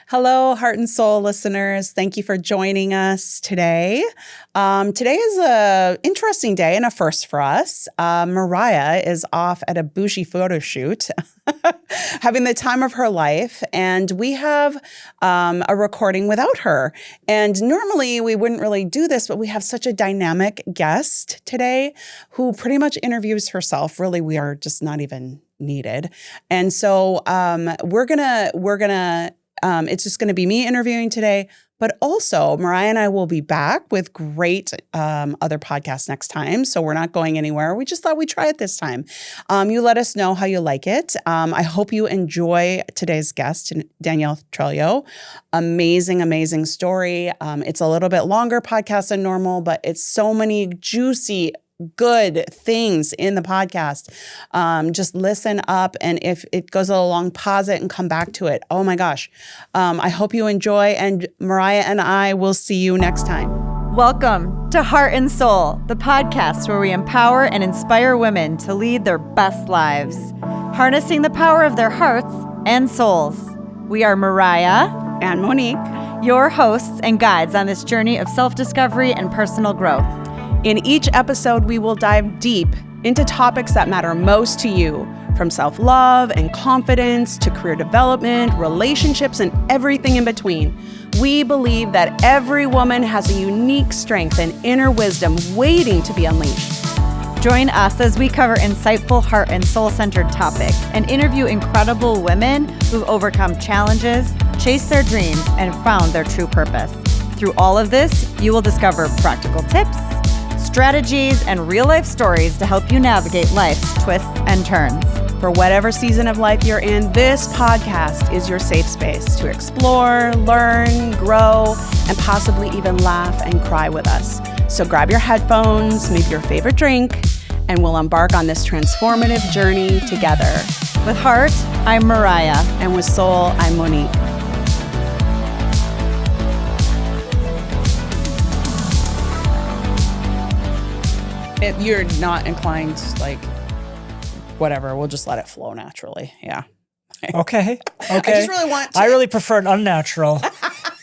Hello, Heart and Soul listeners. Thank you for joining us today. Today is an interesting day and a first for us. Mariah is off at a bougie photo shoot, having the time of her life, and we have a recording without her. And normally we wouldn't really do this, but we have such a dynamic guest today who pretty much interviews herself. Really, we are just not even needed. And so it's just going to be me interviewing today, but also Mariah and I will be back with great other podcasts next time. So we're not going anywhere. We just thought we'd try it this time. You let us know how you like it. I hope you enjoy today's guest, Danielle Thralow. Amazing, amazing story. It's a little bit longer podcast than normal, but it's so many juicy good things in the podcast. Just listen up, and if it goes a little long, pause it and come back to it. Oh my gosh. I hope you enjoy, and Mariah and I will see you next time. Welcome to Heart and Soul, the podcast where we empower and inspire women to lead their best lives, harnessing the power of their hearts and souls. We are Mariah And Monique, your hosts and guides on this journey of self-discovery and personal growth. in each episode, we will dive deep into topics that matter most to you, from self-love and confidence to career development, relationships, and everything in between. We believe that every woman has a unique strength and inner wisdom waiting to be unleashed. Join us as we cover insightful heart and soul-centered topics and interview incredible women who've overcome challenges, chased their dreams, and found their true purpose. Through all of this, you will discover practical tips, strategies, and real-life stories to help you navigate life's twists and turns. For whatever season of life you're in, this podcast is your safe space to explore, learn, grow, and possibly even laugh and cry with us. So grab your headphones, maybe your favorite drink, and we'll embark on this transformative journey together. With Heart, I'm Mariah. And with Soul, I'm Monique. If you're not inclined, like, whatever, we'll just let it flow naturally. Yeah. Okay. I just really want to. I really prefer an unnatural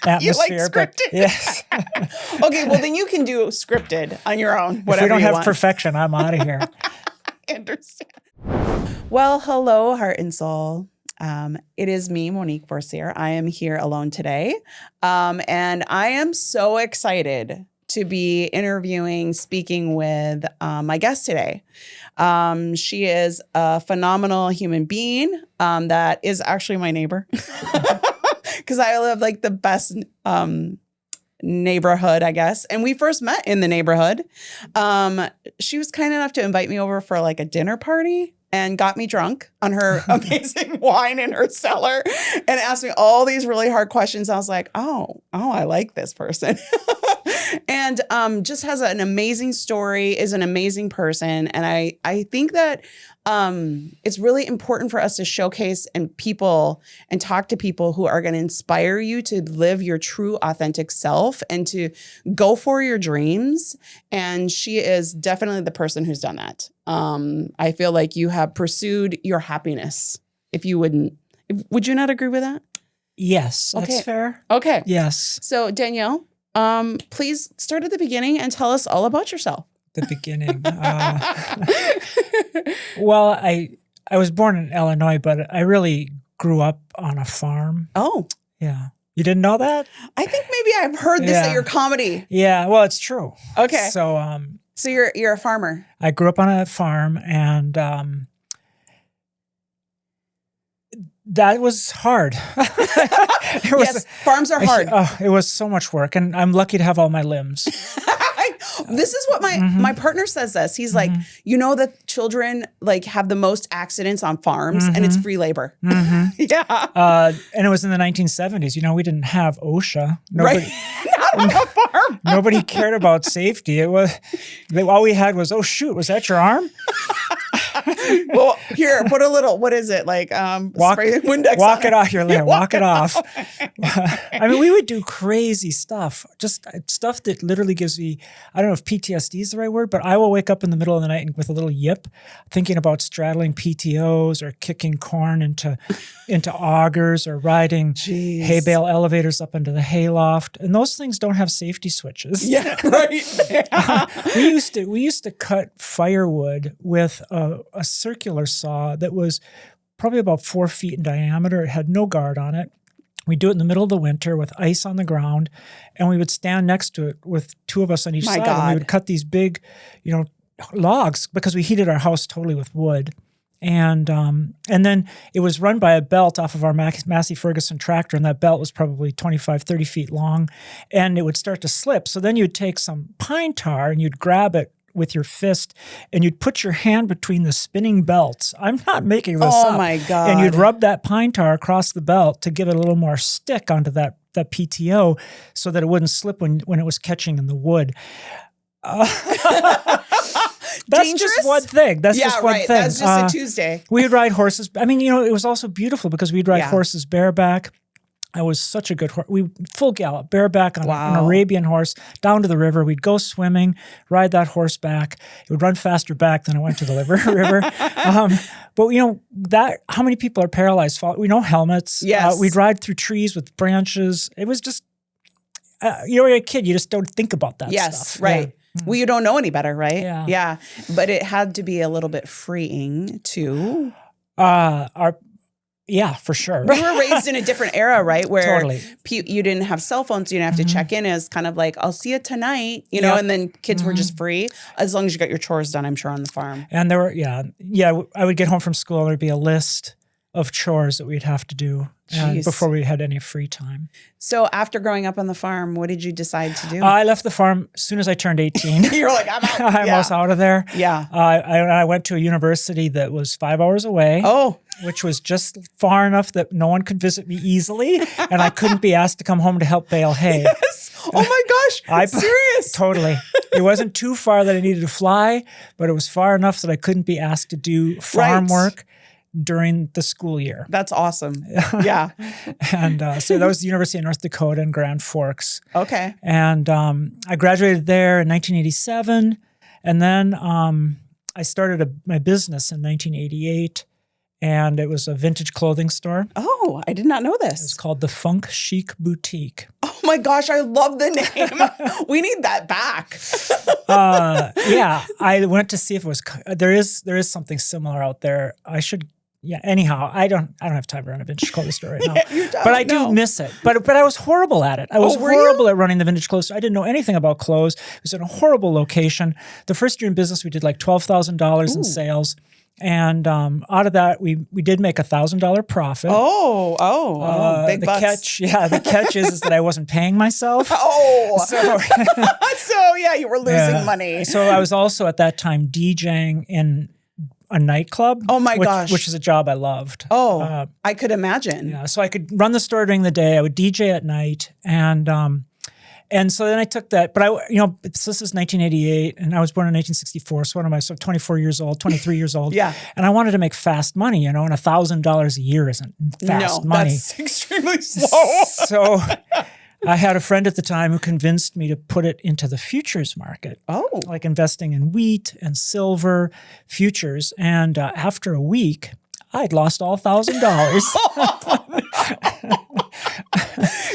atmosphere. You like scripted? Yes. Okay, well, then you can do scripted on your own, whatever if we don't you have want. perfection, I'm out of here. I understand. Well, hello, Heart and Soul. It is me, Monique Forcier. I am here alone today. And I am so excited to be speaking with my guest today. She is a phenomenal human being that is actually my neighbor. Because I live like the best neighborhood, I guess. And we first met in the neighborhood. She was kind enough to invite me over for like a dinner party and got me drunk on her amazing wine in her cellar and asked me all these really hard questions. I was like, oh, I like this person. And just has an amazing story, is an amazing person. And I think that it's really important for us to showcase and talk to people who are going to inspire you to live your true, authentic self and to go for your dreams. And she is definitely the person who's done that. I feel like you have pursued your happiness. Would you not agree with that? Yes, that's fair. Okay. Yes. So Danielle, please start at the beginning and tell us all about yourself. The beginning. Well, I was born in Illinois, but I really grew up on a farm. Oh. Yeah. You didn't know that? I think maybe I've heard this at your comedy. Yeah, well, it's true. Okay. So you're a farmer. I grew up on a farm, and that was hard. Yes, farms are hard. It was so much work, and I'm lucky to have all my limbs. This is what my partner says this. He's like, you know that children like have the most accidents on farms and it's free labor. Yeah. And it was in the 1970s. You know, we didn't have OSHA. Right. Not on a farm. Nobody cared about safety. It was all we had was, oh shoot, was that your arm? Well, here, put a little, what is it? Like spray Windex walk on it off your layer. Walk it off. off. I mean, we would do crazy stuff, just stuff that literally gives me, I don't know if PTSD is the right word, but I will wake up in the middle of the night with a little yip thinking about straddling PTOs or kicking corn into augers or riding hay bale elevators up into the hayloft. And those things don't have safety switches. Yeah, right. We used to cut firewood with a circular saw that was probably about 4 feet in diameter. It had no guard on it. We'd do it in the middle of the winter with ice on the ground, and we would stand next to it with two of us on each side. God. And we would cut these big, logs because we heated our house totally with wood. And then it was run by a belt off of our Massey Ferguson tractor, and that belt was probably 25, 30 feet long, and it would start to slip. So then you'd take some pine tar and you'd grab it with your fist, and you'd put your hand between the spinning belts. I'm not making this up. Oh my God. And you'd rub that pine tar across the belt to give it a little more stick onto that PTO so that it wouldn't slip when it was catching in the wood. That's Dangerous? just one thing. That's just one thing. That's just a Tuesday. We would ride horses. I mean, it was also beautiful because we'd ride horses bareback. I was such a good horse. We full gallop, bareback on an Arabian horse down to the river. We'd go swimming, ride that horse back. It would run faster back than it went to the river. But how many people are paralyzed? We know helmets. Yes. We'd ride through trees with branches. It was just, you're a kid. You just don't think about that stuff. Yes, right. Yeah. Well, you don't know any better, right? Yeah. But it had to be a little bit freeing too. Yeah, for sure. We were raised in a different era, right? Where Totally. You didn't have cell phones. You didn't have to check in as kind of like, I'll see you tonight, know, and then kids were just free as long as you got your chores done, I'm sure, on the farm. And there were, I would get home from school and there'd be a list of chores that we'd have to do before we had any free time. So after growing up on the farm, what did you decide to do? I left the farm as soon as I turned 18. You're like, I'm out. I was out of there. Yeah. I went to a university that was 5 hours away. Oh. Which was just far enough that no one could visit me easily, and I couldn't be asked to come home to help bale hay. Yes. Oh my gosh. Serious? Totally. It wasn't too far that I needed to fly, but it was far enough that I couldn't be asked to do farm work during the school year. That's awesome. Yeah. And so that was the University of North Dakota in Grand Forks. Okay. And I graduated there in 1987, and then I started my business in 1988. And it was a vintage clothing store. Oh, I did not know this. It's called the Funk Chic Boutique. Oh my gosh, I love the name. We need that back. I went to see if it was. There is something similar out there. I should. Yeah. Anyhow, I don't have time to run a vintage clothing store right now. But I do miss it. But I was horrible at it. I was horrible at running the vintage clothes store. I didn't know anything about clothes. It was in a horrible location. The first year in business, we did like $12,000 in sales. And out of that, we did make $1,000 profit. Big the bucks. The catch is that I wasn't paying myself. So you were losing money. So I was also at that time DJing in a nightclub. Oh my gosh. Which is a job I loved. I could imagine. Yeah, so I could run the store during the day. I would DJ at night, and so then I took that, but this is 1988, and I was born in 1964. So what am I? So 24 years old, 23 years old. Yeah. And I wanted to make fast money, and $1,000 a year isn't fast money. That's extremely slow. So I had a friend at the time who convinced me to put it into the futures market. Oh. Like investing in wheat and silver futures. And after a week, I'd lost all $1,000.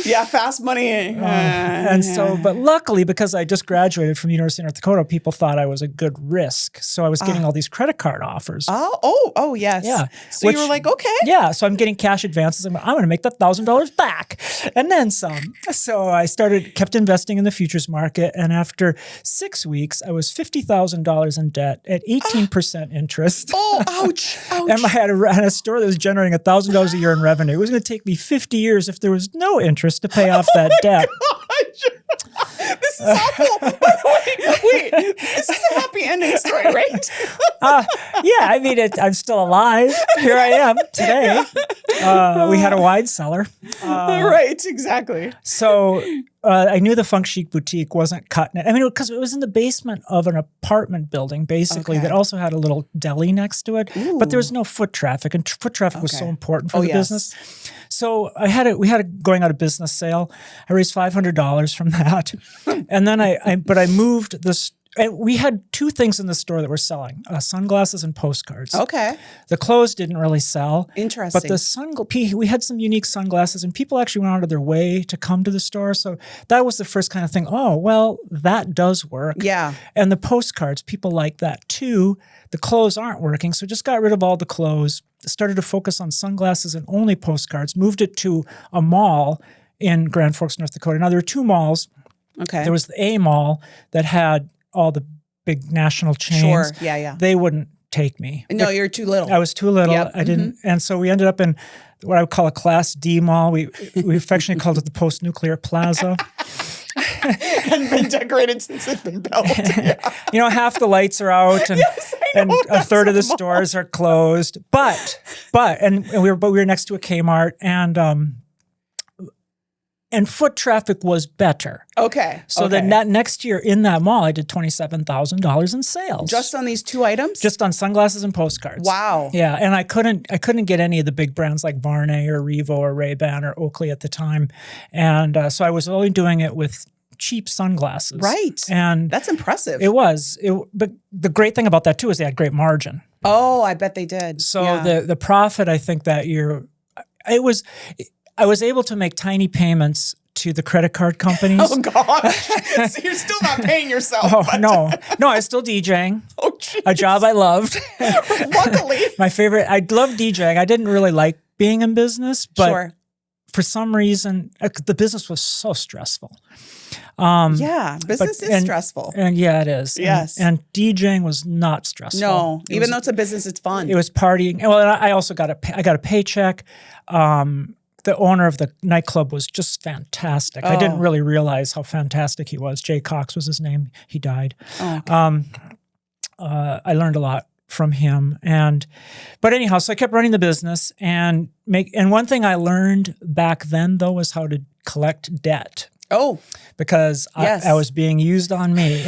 Yeah, fast money. But luckily, because I just graduated from the University of North Dakota, people thought I was a good risk. So I was getting all these credit card offers. Oh, yes. Yeah. So you were like, okay. Yeah. So I'm getting cash advances. I'm going to make that $1,000 back and then some. So I kept investing in the futures market. And after 6 weeks, I was $50,000 in debt at 18% interest. Oh, ouch. And I had a store that was generating $1,000 a year in revenue. It was going to take me 50 years if there was no interest to pay off that debt. This is awful. By the way, wait, this is a happy ending story, right? I mean, I'm still alive. Here I am today. We had a wine cellar. Right, exactly. So I knew the Funk Chic boutique wasn't cutting it. I mean, because it was in the basement of an apartment building, basically, that also had a little deli next to it. Ooh. But there was no foot traffic, and foot traffic was so important for the yes. business. So we had a going out of business sale. I raised $500 from that, and then I moved this. We had two things in the store that were selling: sunglasses and postcards. Okay. The clothes didn't really sell. Interesting. But we had some unique sunglasses, and people actually went out of their way to come to the store. So that was the first kind of thing. Oh, well, that does work. Yeah. And the postcards, people like that too. The clothes aren't working, so just got rid of all the clothes. Started to focus on sunglasses and only postcards. Moved it to a mall in Grand Forks, North Dakota. Now there were two malls. Okay. There was the A mall that had all the big national chains. Sure. Yeah. They wouldn't take me. No, you're too little. I was too little. Yep. I didn't. And so we ended up in what I would call a Class D mall. We affectionately called it the Post-Nuclear Plaza. And been decorated since it's been built. Yeah. Half the lights are out and, Yes, I know, and a third of the that's a mall. stores are closed. But we were next to a Kmart and foot traffic was better. Okay. So then that next year in that mall, I did $27,000 in sales. Just on these two items? Just on sunglasses and postcards. Wow. Yeah, and I couldn't get any of the big brands like Varney or Revo or Ray-Ban or Oakley at the time. And so I was only doing it with cheap sunglasses. Right. And that's impressive. it was. But the great thing about that too is they had great margin. Oh, I bet they did. So yeah. the profit, I think that year, I was able to make tiny payments to the credit card companies. Oh gosh. So you're still not paying yourself. Oh, no, I was still DJing. Oh, geez. A job I loved. Luckily. I loved DJing. I didn't really like being in business, but for some reason, the business was so stressful. Yeah, business is stressful. And yeah, it is. Yes. And DJing was not stressful. No, even though it's a business, it's fun. It was partying. Well, I also got a paycheck. The owner of the nightclub was just fantastic. I didn't really realize how fantastic he was. Jay Cox was his name. He died. Oh, okay. I learned a lot from him. But anyhow, so I kept running the business and one thing I learned back then though was how to collect debt. Oh, because yes. I was being used on me.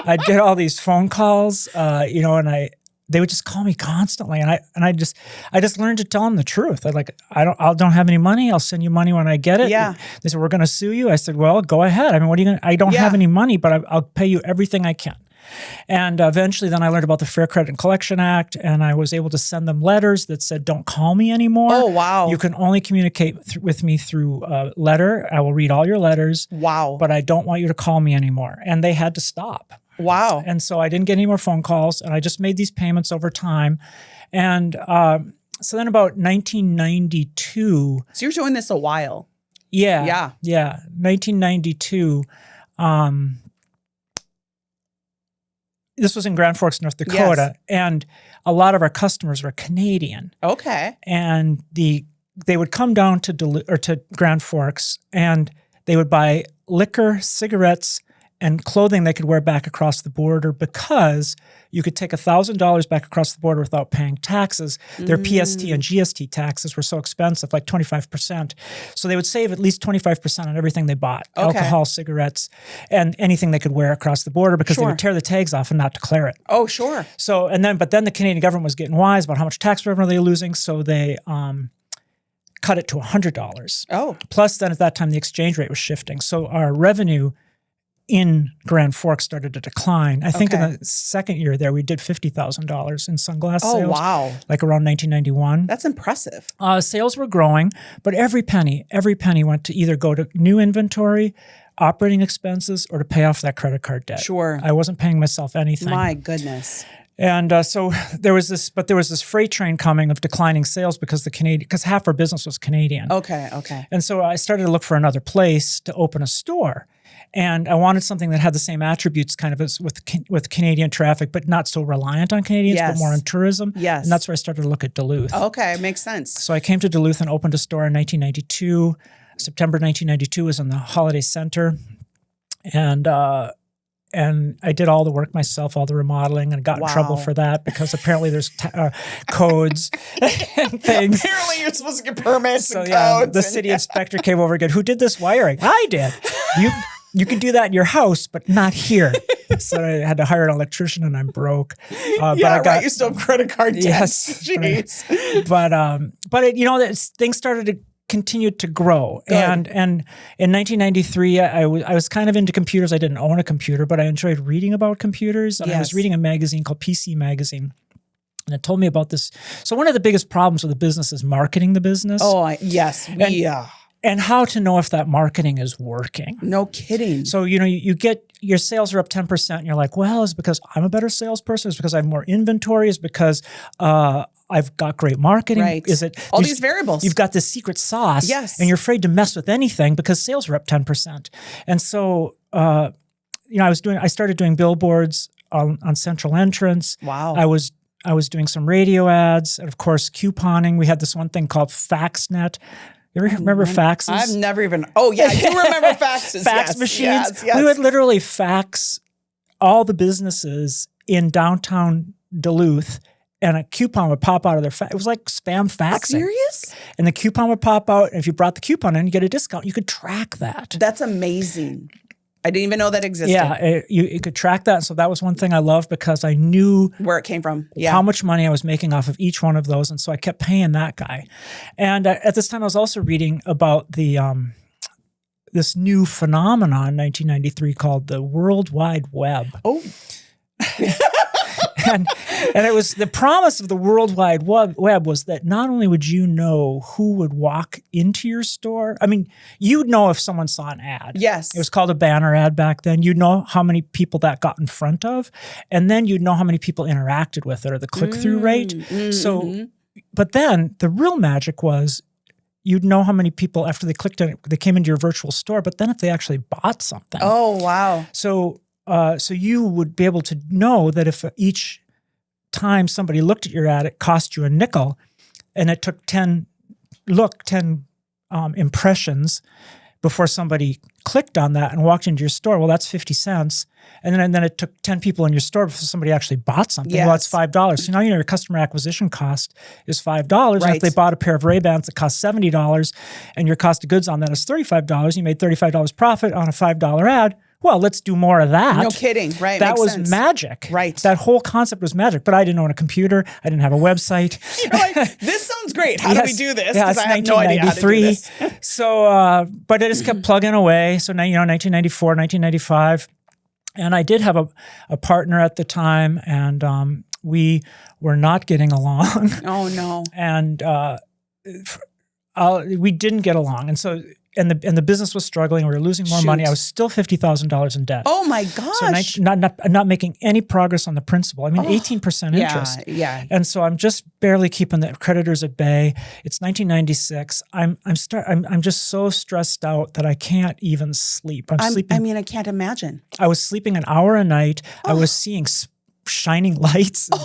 I'd get all these phone calls, and they would just call me constantly, and I just learned to tell them the truth. I don't have any money. I'll send you money when I get it. Yeah. They said, we're going to sue you. I said, well, go ahead. I mean, what are you going to? I don't have any money, but I'll pay you everything I can. And eventually then I learned about the Fair Credit and Collection Act, and I was able to send them letters that said, don't call me anymore. Oh, wow. You can only communicate with me through a letter. I will read all your letters. Wow. But I don't want you to call me anymore. And they had to stop. Wow. And so I didn't get any more phone calls, and I just made these payments over time. And so then about 1992. So you're doing this a while. Yeah. 1992. This was in Grand Forks, North Dakota, and a lot of our customers were Canadian. Okay. And they would come down to Grand Forks, and they would buy liquor, cigarettes, and clothing they could wear back across the border because you could take $1,000 back across the border without paying taxes. Their PST and GST taxes were so expensive, like 25%. So they would save at least 25% on everything they bought, alcohol, cigarettes, and anything they could wear across the border because they would tear the tags off and not declare it. Oh, sure. So, but then the Canadian government was getting wise about how much tax revenue they were losing, so they cut it to $100. Oh. Plus, then at that time, the exchange rate was shifting. So our revenue in Grand Forks started to decline. I think in the second year there, we did $50,000 in sunglass sales. Oh, wow. Like around 1991. That's impressive. Sales were growing, but every penny went to either go to new inventory, operating expenses, or to pay off that credit card debt. Sure. I wasn't paying myself anything. My goodness. And so there was this freight train coming of declining sales because half our business was Canadian. Okay. And so I started to look for another place to open a store. And I wanted something that had the same attributes kind of as with Canadian traffic, but not so reliant on Canadians, but more on tourism. Yes. And that's where I started to look at Duluth. Okay, makes sense. So I came to Duluth and opened a store in 1992. September 1992 was in the Holiday Center. And and I did all the work myself, all the remodeling, and got in trouble for that because apparently there's codes and things. Apparently you're supposed to get permits So and yeah, codes. the city inspector came over again. Who did this wiring? I did. You can do that in your house, but not here. So I had to hire an electrician, and I'm broke. But right. You still have credit card debt. Yes. Jeez. Things started to continue to grow. Good. And in 1993, I was kind of into computers. I didn't own a computer, but I enjoyed reading about computers. And I was reading a magazine called PC Magazine. And it told me about this. So one of the biggest problems with a business is marketing the business. Yes. And how to know if that marketing is working. No kidding. So, you get your sales are up 10% and you're like, well, is it because I'm a better salesperson? Is it because I have more inventory? Is it because I've got great marketing? Right. Is it all these variables? You've got this secret sauce. Yes. And you're afraid to mess with anything because sales are up 10%. And so, I started doing billboards on Central Entrance. Wow. I was doing some radio ads and of course couponing. We had this one thing called FaxNet. You ever remember faxes? I've never even. Oh yeah, I do remember faxes. Fax machines. Yes. We would literally fax all the businesses in downtown Duluth, and a coupon would pop out of their fax. It was like spam faxing. Serious? And the coupon would pop out, and if you brought the coupon in, you get a discount. You could track that. That's amazing. I didn't even know that existed. Yeah, you could track that. So that was one thing I loved because I knew where it came from. Yeah. How much money I was making off of each one of those. And so I kept paying that guy. And at this time, I was also reading about the this new phenomenon in 1993 called the World Wide Web. Oh. And it was the promise of the World Wide Web was that not only would you know who would walk into your store, I mean, you'd know if someone saw an ad. Yes. It was called a banner ad back then. You'd know how many people that got in front of, and then you'd know how many people interacted with it or the click-through rate. So, but then the real magic was you'd know how many people after they clicked on it, they came into your virtual store, but then if they actually bought something. Oh, wow. So you would be able to know that if each time somebody looked at your ad, it cost you a nickel, and it took 10 impressions before somebody clicked on that and walked into your store. Well, that's 50 cents. And then it took 10 people in your store before somebody actually bought something. Yes. Well, it's $5. So now your customer acquisition cost is $5. Right. And if they bought a pair of Ray-Bans that cost $70 and your cost of goods on that is $35, you made $35 profit on a $5 ad. Well, let's do more of that. No kidding. Right. That Makes was sense. magic. Right. That whole concept was magic, but I didn't own a computer. I didn't have a website. You're like, this sounds great. How do we do this? Yeah, Because it's I have no idea how to do this. So, but I just kept plugging away. So now, 1994, 1995. And I did have a partner at the time, and we were not getting along. Oh, no. And we didn't get along. And so, and the business was struggling. We were losing more money. I was still $50,000 in debt. Oh my gosh. So not making any progress on the principal. I mean, 18% interest. Yeah. And so I'm just barely keeping the creditors at bay. It's 1996. I'm just so stressed out that I can't even sleep. I'm sleeping. I mean, I can't imagine. I was sleeping an hour a night. I was seeing shining lights and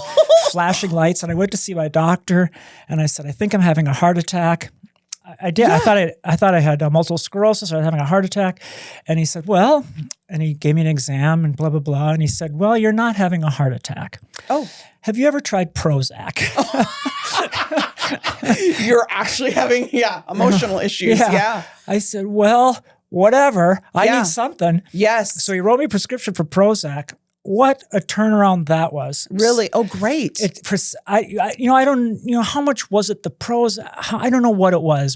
flashing lights. And I went to see my doctor, and I said, I think I'm having a heart attack. I did. Yeah. I thought I had multiple sclerosis, or I was having a heart attack. And he said, well, and he gave me an exam and blah, blah, blah. And he said, well, you're not having a heart attack. Oh. Have you ever tried Prozac? You're actually having, emotional issues. Yeah. I said, well, whatever. I need something. Yes. So he wrote me a prescription for Prozac. What a turnaround that was. Really? Oh, great. I don't, how much was it, the Prozac? I don't know what it was.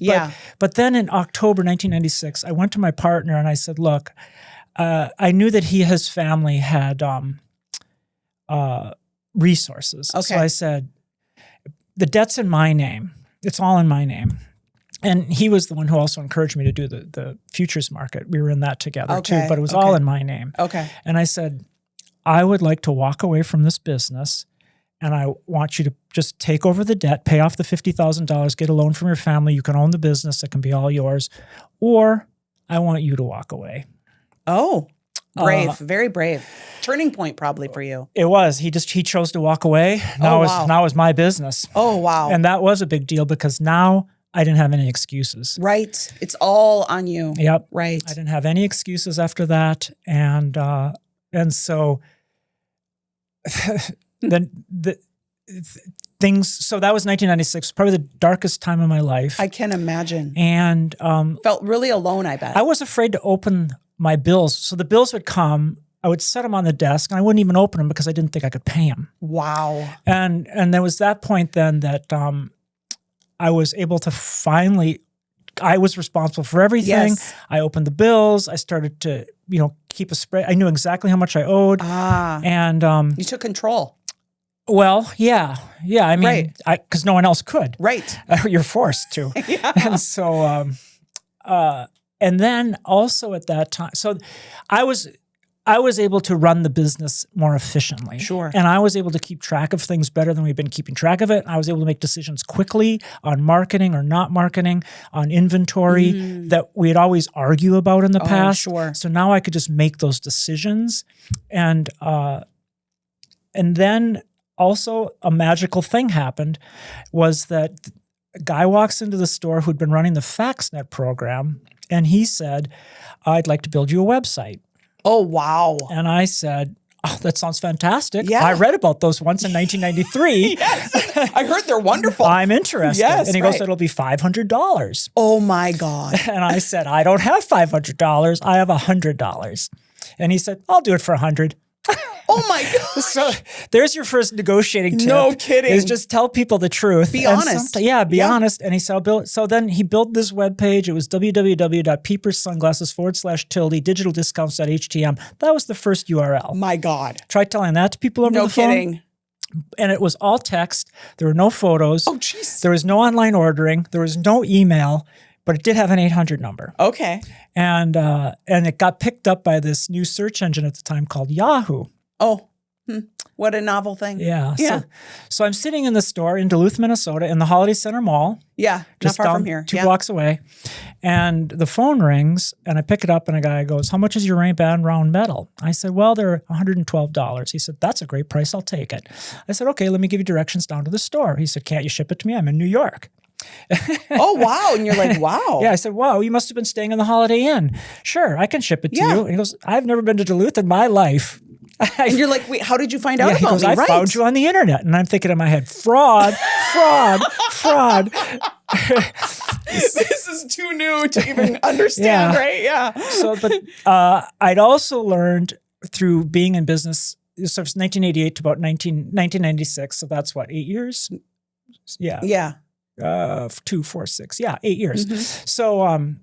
But then in October 1996, I went to my partner and I said, look, I knew that his family had resources. Okay. So I said, the debt's in my name. It's all in my name. And he was the one who also encouraged me to do the futures market. We were in that together too, but it was all in my name. Okay. And I said, I would like to walk away from this business, and I want you to just take over the debt, pay off the $50,000, get a loan from your family. You can own the business. It can be all yours. Or I want you to walk away. Oh, brave. Very brave. Turning point probably for you. It was. He chose to walk away. Now it was my business. Oh, wow. And that was a big deal because now I didn't have any excuses. Right. It's all on you. Yep. Right. I didn't have any excuses after that. And And so then so that was 1996, probably the darkest time of my life. I can imagine. And felt really alone, I bet. I was afraid to open my bills. So the bills would come, I would set them on the desk, and I wouldn't even open them because I didn't think I could pay them. Wow. And there was that point then that I was able to finally, I was responsible for everything. Yes. I opened the bills. I started to, keep a spread. I knew exactly how much I owed. And you took control. Well, yeah. I mean, Right. Because no one else could. Right. You're forced to. Yeah. And so, and then also at that time, so I was able to run the business more efficiently. Sure. And I was able to keep track of things better than we've been keeping track of it. I was able to make decisions quickly on marketing or not marketing, on inventory that we'd always argue about in the past. Sure. So now I could just make those decisions. And then also a magical thing happened was that a guy walks into the store who'd been running the FaxNet program, and he said, I'd like to build you a website. Oh, wow. And I said, oh, that sounds fantastic. Yeah. I read about those once in 1993. Yes. I heard they're wonderful. I'm interested. Yes, and he goes, right. it'll be $500. Oh, my God. And I said, I don't have $500. I have $100. And he said, I'll do it for $100. Oh, my God. So there's your first negotiating tip. No kidding. Is just tell people the truth. Be And honest. be honest. And he said, I'll build it. So then he built this webpage. It was www.peeperssunglasses/tilde digitaldiscounts.htm. That was the first URL. My God. Try telling that to people over No the phone. kidding. And it was all text. There were no photos. Oh, jeez. There was no online ordering. There was no email, but it did have an 800 number. Okay. And it got picked up by this new search engine at the time called Yahoo. Oh, what a novel thing. Yeah. Yeah. So I'm sitting in the store in Duluth, Minnesota, in the Holiday Center Mall. Yeah. Just not far down from here. 2 blocks away. And the phone rings, and I pick it up, and a guy goes, how much is your band round metal? I said, well, they're $112. He said, that's a great price. I'll take it. I said, okay, let me give you directions down to the store. He said, can't you ship it to me? I'm in New York. Oh, wow. And you're like, wow. Yeah, I said, wow, you must have been staying in the Holiday Inn. Sure, I can ship it to you. And he goes, I've never been to Duluth in my life. And you're like, wait, how did you find out He about goes, me? I Right. found you on the internet. And I'm thinking in my head, fraud. This is too new to even understand, Yeah. right? Yeah. So, but I'd also learned through being in business, so it's 1988 to about 1996. So that's what, 8 years? Yeah. Yeah. 2, 4, 6. Yeah, 8 years. Mm-hmm. So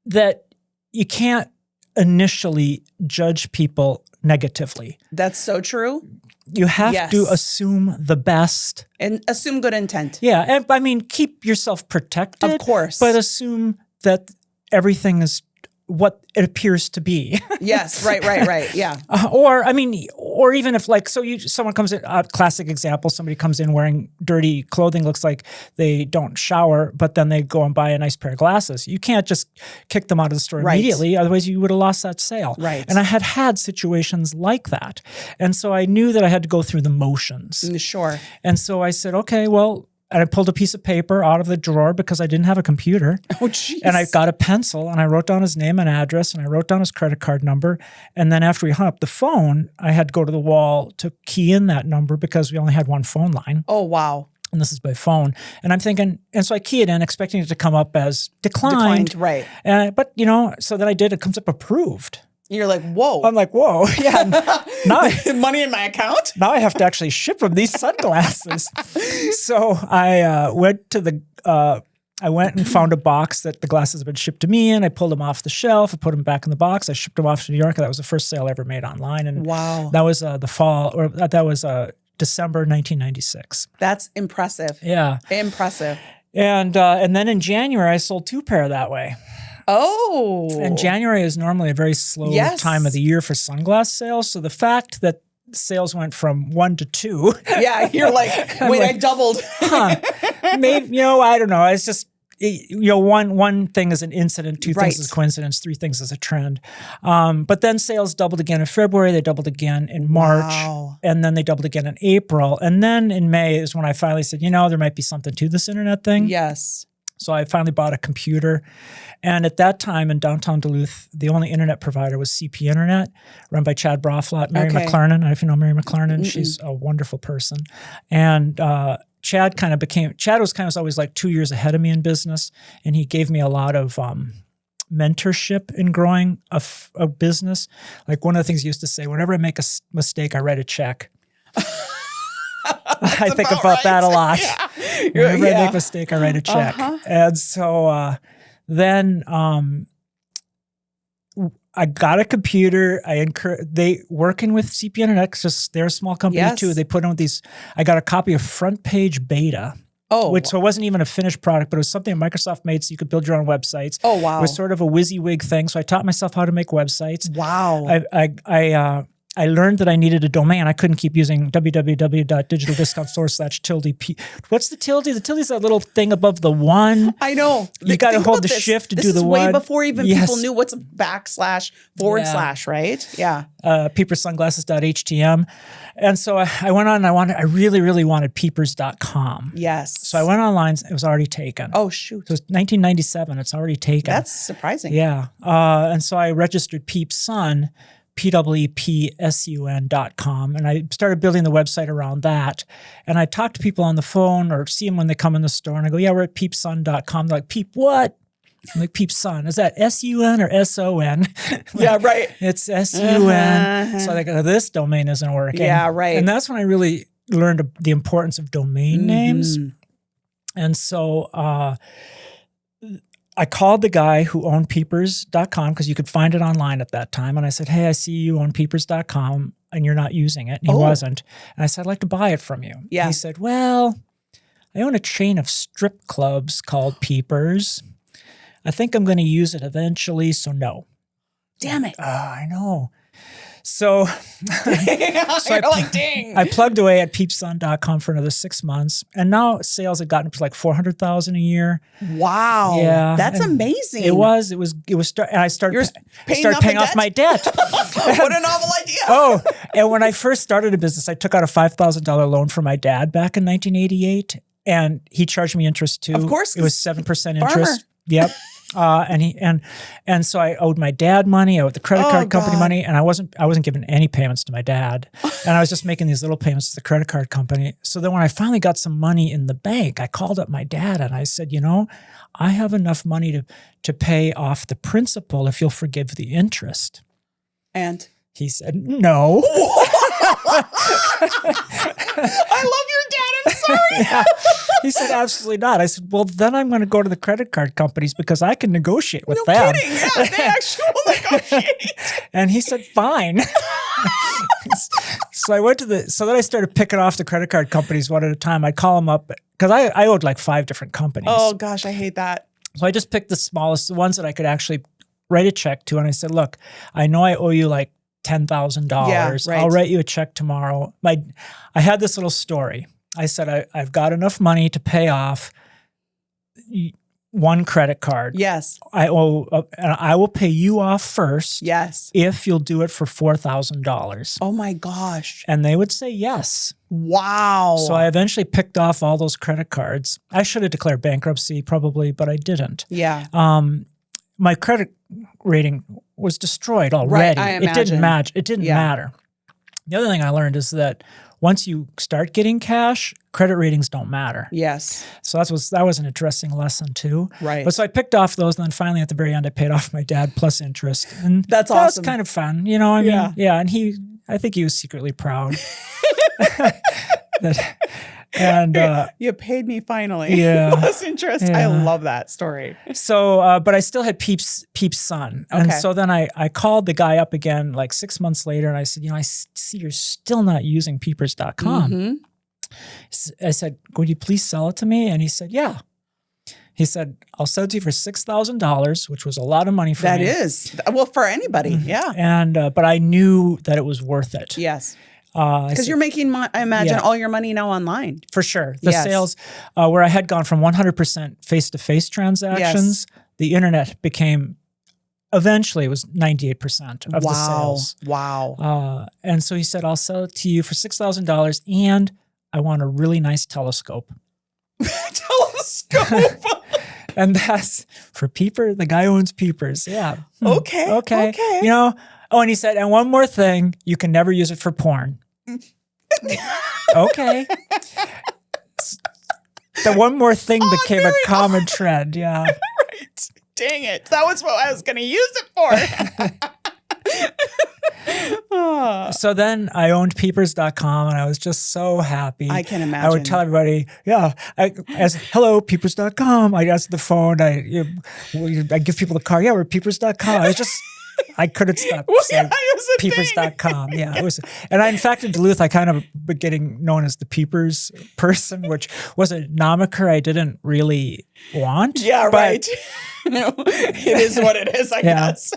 that you can't initially judge people negatively. That's so true. You have Yes. to assume the best. And assume good intent. Yeah. And I mean, keep yourself protected. Of course. But assume that everything is what it appears to be. Yes. Right. Yeah. Or even if someone comes in, classic example, somebody comes in wearing dirty clothing, looks like they don't shower, but then they go and buy a nice pair of glasses. You can't just kick them out of the store Right. immediately. Otherwise you would have lost that sale. Right. And I had situations like that. And so I knew that I had to go through the motions. Sure. And so I said, okay, well, and I pulled a piece of paper out of the drawer because I didn't have a computer. Oh, jeez. And I got a pencil and I wrote down his name and address and I wrote down his credit card number. And then after we hung up the phone, I had to go to the wall to key in that number because we only had one phone line. Oh, wow. And this is by phone. And I'm thinking, and so I key it in expecting it to come up as declined. Right. But so then I did, it comes up approved. You're like, whoa. I'm like, whoa. Yeah. Now, Money in my account? now I have to actually ship them these sunglasses. So I went and found a box that the glasses had been shipped to me in. I pulled them off the shelf. I put them back in the box. I shipped them off to New York. That was the first sale I ever made online. And Wow. that was the fall, or that was December 1996. That's impressive. Yeah. Impressive. And then in January, I sold 2 pair that way. Oh. And January is normally a very slow Yes. time of the year for sunglass sales. So the fact that sales went from 1 to 2. Yeah, you're like, wait, I doubled. Maybe, I don't know. It's just, one thing is an incident, 2 Right. things is a coincidence, 3 things is a trend. But then sales doubled again in February. They doubled again in March. Wow. And then they doubled again in April. And then in May is when I finally said, there might be something to this internet thing. Yes. So I finally bought a computer. And at that time in downtown Duluth, the only internet provider was CP Internet, run by Chad Broflot, Mary McLarnon. I don't know if you know Mary McLarnon. She's a wonderful person. And Chad was always like 2 years ahead of me in business. And he gave me a lot of mentorship in growing a business. Like one of the things he used to say, whenever I make a mistake, I write a check. I think about that a lot. Yeah. Whenever I make a mistake, I write a check. And so then I got a computer. They working with CP Internet, because they're a small company too. They put on these. I got a copy of Front Page Beta. So it wasn't even a finished product, but it was something Microsoft made so you could build your own websites. Oh, wow. It was sort of a WYSIWYG thing. So I taught myself how to make websites. Wow. I learned that I needed a domain. I couldn't keep using www.digitaldiscountstore/tilde. What's the tilde? The tilde is that little thing above the one. I know. You got to hold the shift to do the one. This is way before even people knew what's a backslash, forward slash, right? Yeah. Peeperssunglasses.htm. And so I went on and I really, really wanted peepers.com. Yes. So I went online. It was already taken. Oh, shoot. So it was 1997. It's already taken. That's surprising. Yeah. And so I registered PeepSun, PWEPSUN.com. And I started building the website around that. And I talk to people on the phone or see them when they come in the store. And I go, yeah, we're at peepsun.com. They're like, Peep what? I'm like, PeepSun. Is that SUN or SON? Yeah, right. It's SUN. So like, this domain isn't working. Yeah, right. And that's when I really learned the importance of domain names. And so I called the guy who owned peepers.com, because you could find it online at that time. And I said, hey, I see you own peepers.com and you're not using it. And he wasn't. And I said, I'd like to buy it from you. Yeah. He said, well, I own a chain of strip clubs called Peepers. I think I'm going to use it eventually, so no. Damn it. I know. So, you're like, dang. I plugged away at peepsun.com for another 6 months, and now sales had gotten up to like 400,000 a year. Wow. Yeah. That's amazing. It was, and I started paying off my debt. What a novel idea. And when I first started a business, I took out a $5,000 loan for my dad back in 1988, and he charged me interest too. Of course. It was 7% interest. Yep. And so I owed my dad money, I owed the credit card company money, and I wasn't giving any payments to my dad. And I was just making these little payments to the credit card company. So then when I finally got some money in the bank, I called up my dad and I said, I have enough money to pay off the principal if you'll forgive the interest. And he said, no. I love your dad. I'm sorry. Yeah. He said, absolutely not. I said, well, then I'm going to go to the credit card companies because I can negotiate with them. No kidding. Yeah, they actually will negotiate. And he said, fine. So I went so then I started picking off the credit card companies one at a time. I'd call them up because I owed like 5 different companies. Oh gosh, I hate that. So I just picked the smallest, the ones that I could actually write a check to. And I said, look, I know I owe you like $10,000. Yeah, right. I'll write you a check tomorrow. I had this little story. I said, I've got enough money to pay off one credit card. Yes. I will pay you off first. Yes. If you'll do it for $4,000. Oh my gosh. And they would say yes. Wow. So I eventually picked off all those credit cards. I should have declared bankruptcy probably, but I didn't. Yeah. My credit rating was destroyed already. Right, I imagine. It didn't matter. The other thing I learned is that once you start getting cash, credit ratings don't matter. Yes. So that was an interesting lesson too. Right. But so I picked off those, and then finally at the very end, I paid off my dad plus interest, and that's awesome. That was kind of fun, I mean, yeah. And I think he was secretly proud. And you paid me finally. Yeah. Plus interest. Yeah. I love that story. So, but I still had Peepsun. And so then I called the guy up again like 6 months later, and I said, I see you're still not using peepers.com. Mm-hmm. I said, would you please sell it to me? And he said, yeah. He said, I'll sell it to you for $6,000, which was a lot of money for me. That is. Well, for anybody. Mm-hmm. Yeah. And, but I knew that it was worth it. Yes. Because you're making, I imagine, all your money now online. For sure. The sales, where I had gone from 100% face-to-face transactions, the internet became, eventually it was 98% of the sales. Wow. And so he said, I'll sell it to you for $6,000, and I want a really nice telescope. Telescope? And that's for Peeper. The guy owns Peepers. Yeah. Okay. You know, oh, and he said, and one more thing, you can never use it for porn. Okay. The one more thing became a common trend. Yeah. Right. Dang it. That was what I was going to use it for. So then I owned peepers.com and I was just so happy. I can imagine. I would tell everybody, hello, peepers.com. I answered the phone. I give people the car. Yeah, we're peepers.com. I couldn't stop saying peepers.com. Yeah, it was. And in fact, in Duluth, I kind of been getting known as the Peepers person, which was a moniker I didn't really want. Yeah, right. No, it is what it is, I guess.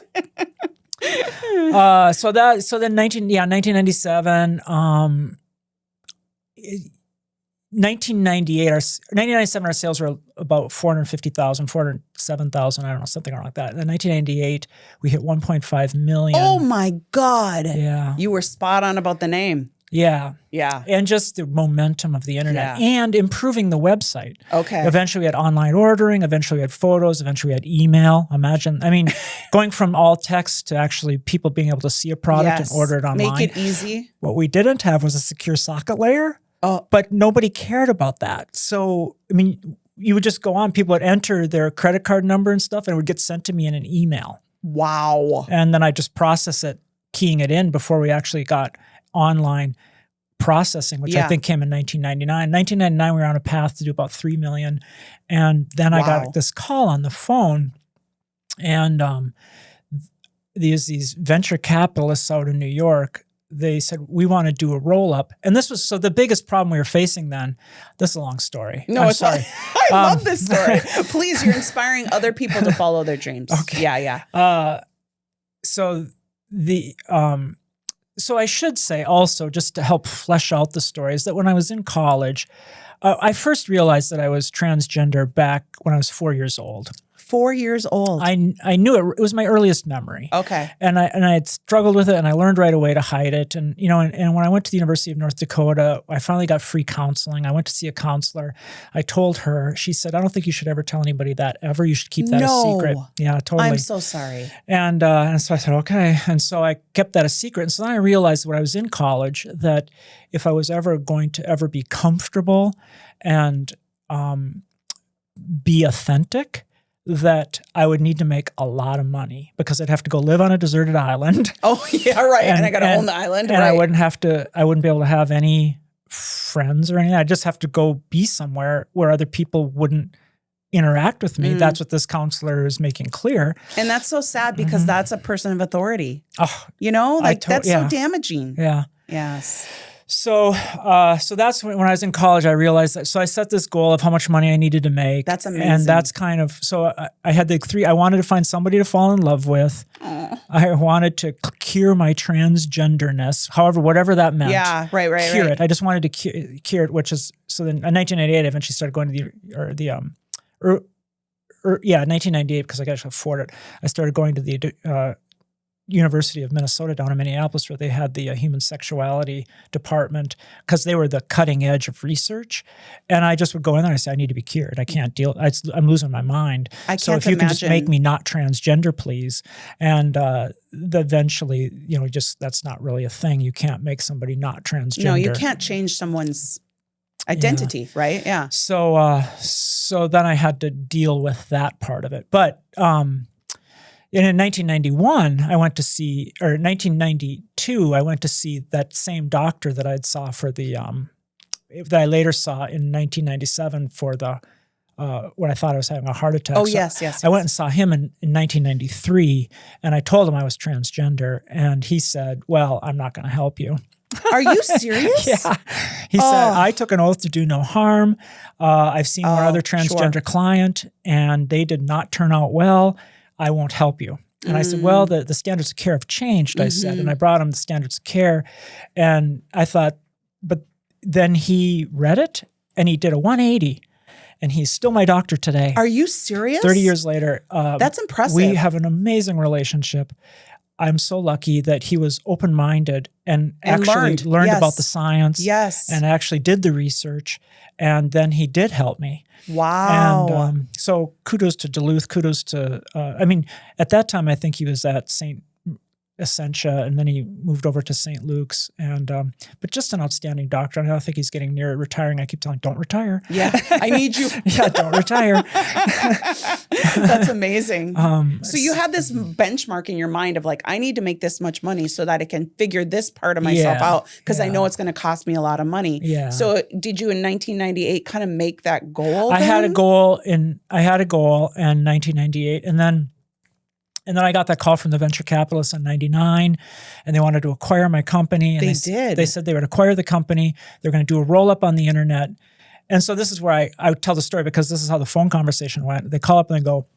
So then 1997, 1997, our sales were about 450,000, 407,000, I don't know, something like that. In 1998, we hit 1.5 million. Oh my God. Yeah. You were spot on about the name. Yeah. Yeah. And just the momentum of the internet and improving the website. Okay. Eventually we had online ordering. Eventually we had photos. Eventually we had email. Imagine, going from all text to actually people being able to see a product and order it online. Make it easy. What we didn't have was a secure socket layer. Oh. But nobody cared about that. So, you would just go on. People would enter their credit card number and stuff and it would get sent to me in an email. Wow. And then I just process it, keying it in before we actually got online processing, which I think came in 1999. 1999, we were on a path to do about 3 million. And then I got this call on the phone and these venture capitalists out in New York, they said, we want to do a roll-up. And this was, so the biggest problem we were facing then, this is a long story. No, I'm it's sorry. I love this story. Please, you're inspiring other people to follow their dreams. Okay. Yeah. So I should say also, just to help flesh out the story, is that when I was in college, I first realized that I was transgender back when I was 4 years old. 4 years old. I knew it. It was my earliest memory. Okay. And I had struggled with it, and I learned right away to hide it. And and when I went to the University of North Dakota, I finally got free counseling. I went to see a counselor. I told her. She said, "I don't think you should ever tell anybody that ever. You should keep that a secret." Yeah, totally. I'm so sorry. And so I said, okay. And so I kept that a secret. And so then I realized when I was in college that if I was ever going to ever be comfortable and be authentic, that I would need to make a lot of money because I'd have to go live on a deserted island. Oh, yeah, right. And I got to own the island. And I wouldn't be able to have any friends or anything. I'd just have to go be somewhere where other people wouldn't interact with me. That's what this counselor is making clear. And that's so sad because that's a person of authority. Oh, that's so damaging. Yeah. Yes. So that's when I was in college, I realized that. So I set this goal of how much money I needed to make. That's amazing. And that's kind of, so I had the three, I wanted to find somebody to fall in love with. I wanted to cure my transgenderness, however, whatever that meant. Yeah, right. Cure it. I just wanted to cure it, which is, so then in 1998, I eventually started going to 1998, because I got to afford it. I started going to the University of Minnesota down in Minneapolis, where they had the human sexuality department, because they were the cutting edge of research. And I just would go in there and say, I need to be cured. I can't deal. I'm losing my mind. So if you can just make me not transgender, please. And eventually, that's not really a thing. You can't make somebody not transgender. No, you can't change someone's identity, right? Yeah. So then I had to deal with that part of it. But and in 1992, I went to see that same doctor that I'd saw for that I later saw in 1997 for when I thought I was having a heart attack. Oh, so yes. I went and saw him in 1993, and I told him I was transgender, and he said, well, I'm not going to help you. Are you serious? Yeah. He said, I took an oath to do no harm. I've seen one other transgender client, and they did not turn out well. I won't help you. And I said, well, the standards of care have changed, I said. And I brought him the standards of care. And I thought, but then he read it and he did a 180. And he's still my doctor today. Are you serious? 30 years later. That's impressive. We have an amazing relationship. I'm so lucky that he was open-minded and actually learned about the science. Yes. And actually did the research. And then he did help me. Wow. And so kudos to Duluth, kudos to, at that time, I think he was at St. Essentia, and then he moved over to St. Luke's. And but just an outstanding doctor. I think he's getting near retiring. I keep telling him, don't retire. Yeah, I need you. Yeah, don't retire. That's amazing. So you had this benchmark in your mind of like, I need to make this much money so that I can figure this part of myself out, because I know it's going to cost me a lot of money. Yeah. So did you in 1998 kind of make that goal? I had a goal in 1998, and then I got that call from the venture capitalists in 99, and they wanted to acquire my company. And they said they would acquire the company. They're going to do a roll-up on the internet. And so this is where I would tell the story, because this is how the phone conversation went. They call up and they go,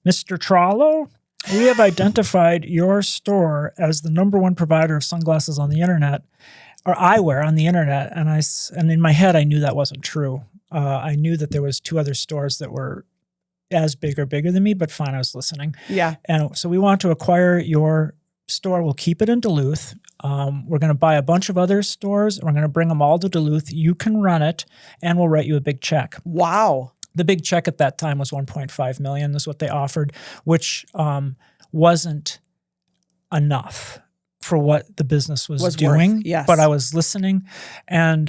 Mr. Thralow, we have identified your store as the #1 provider of sunglasses on the internet, or eyewear on the internet. And in my head, I knew that wasn't true. I knew that there was 2 other stores that were as big or bigger than me, but fine, I was listening. Yeah. And so we want to acquire your store. We'll keep it in Duluth. We're going to buy a bunch of other stores. We're going to bring them all to Duluth. You can run it, and we'll write you a big check. Wow. The big check at that time was $1.5 million is what they offered, which wasn't enough for what the business was doing. Yes. But I was listening. And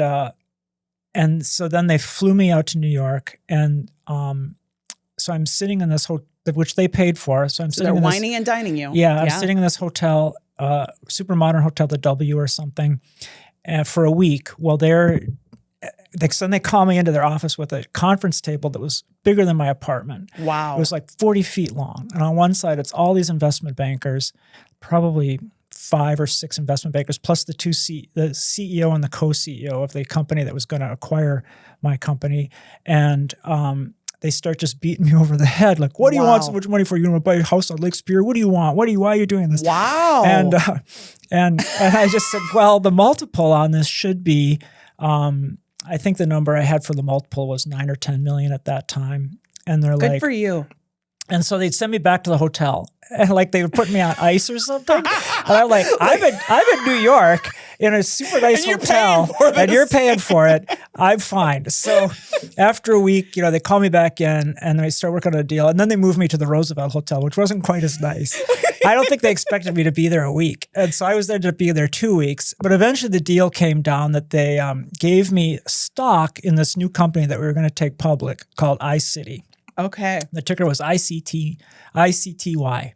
so then they flew me out to New York, and so I'm sitting in this hotel, which they paid for. So they're whining and dining you. Yeah, I'm sitting in this hotel, super modern hotel, the W or something, for a week. Well, then they call me into their office with a conference table that was bigger than my apartment. Wow. It was like 40 feet long. And on one side, it's all these investment bankers, probably 5 or 6 investment bankers, plus the CEO and the co-CEO of the company that was going to acquire my company. And they start just beating me over the head. Like, what do you want so much money for? You want to buy a house on Lake Superior? What do you want? Why are you doing this? Wow. And I just said, well, the multiple on this should be, I think the number I had for the multiple was 9 or 10 million at that time. And they're good for you. And so they'd send me back to the hotel, and like they would put me on ice or something. And I'm like, I'm in New York in a super nice hotel, and you're paying for it. I'm fine. So after a week, they call me back in, and they start working on a deal. And then they moved me to the Roosevelt Hotel, which wasn't quite as nice. I don't think they expected me to be there a week. And so I was there to be there 2 weeks. But eventually the deal came down that they gave me stock in this new company that we were going to take public called iCity. Okay. The ticker was ICTY.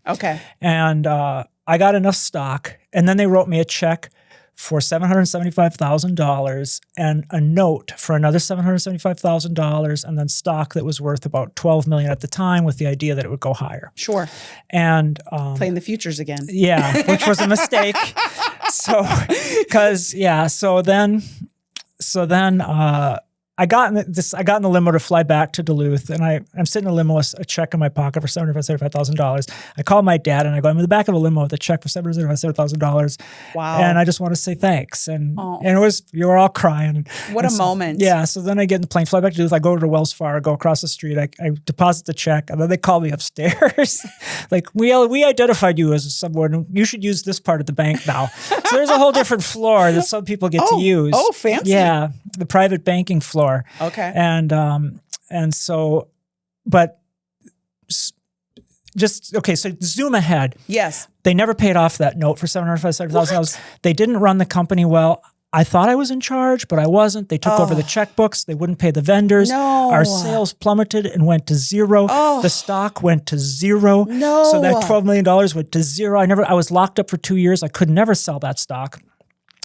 Okay. And I got enough stock, and then they wrote me a check for $775,000 and a note for another $775,000, and then stock that was worth about $12 million at the time, with the idea that it would go higher. Sure. And playing the futures again. Yeah, which was a mistake. So then I got in the limo to fly back to Duluth, and I'm sitting in a limo with a check in my pocket for $75,000. I call my dad, and I go, I'm in the back of a limo with a check for $775,000. Wow. And I just want to say thanks. And you were all crying. What a moment. Yeah. So then I get in the plane, fly back to Duluth. I go to Wells Fargo, across the street. I deposit the check, and then they call me upstairs. Like, we identified you as someone. You should use this part of the bank now. So there's a whole different floor that some people get to use. Oh, fancy. Yeah. The private banking floor. Okay. And so, but so zoom ahead. Yes. They never paid off that note for $775,000. They didn't run the company well. I thought I was in charge, but I wasn't. They took over the checkbooks. They wouldn't pay the vendors. No. Our sales plummeted and went to zero. Oh. The stock went to zero. No. So that $12 million went to zero. I was locked up for 2 years. I could never sell that stock.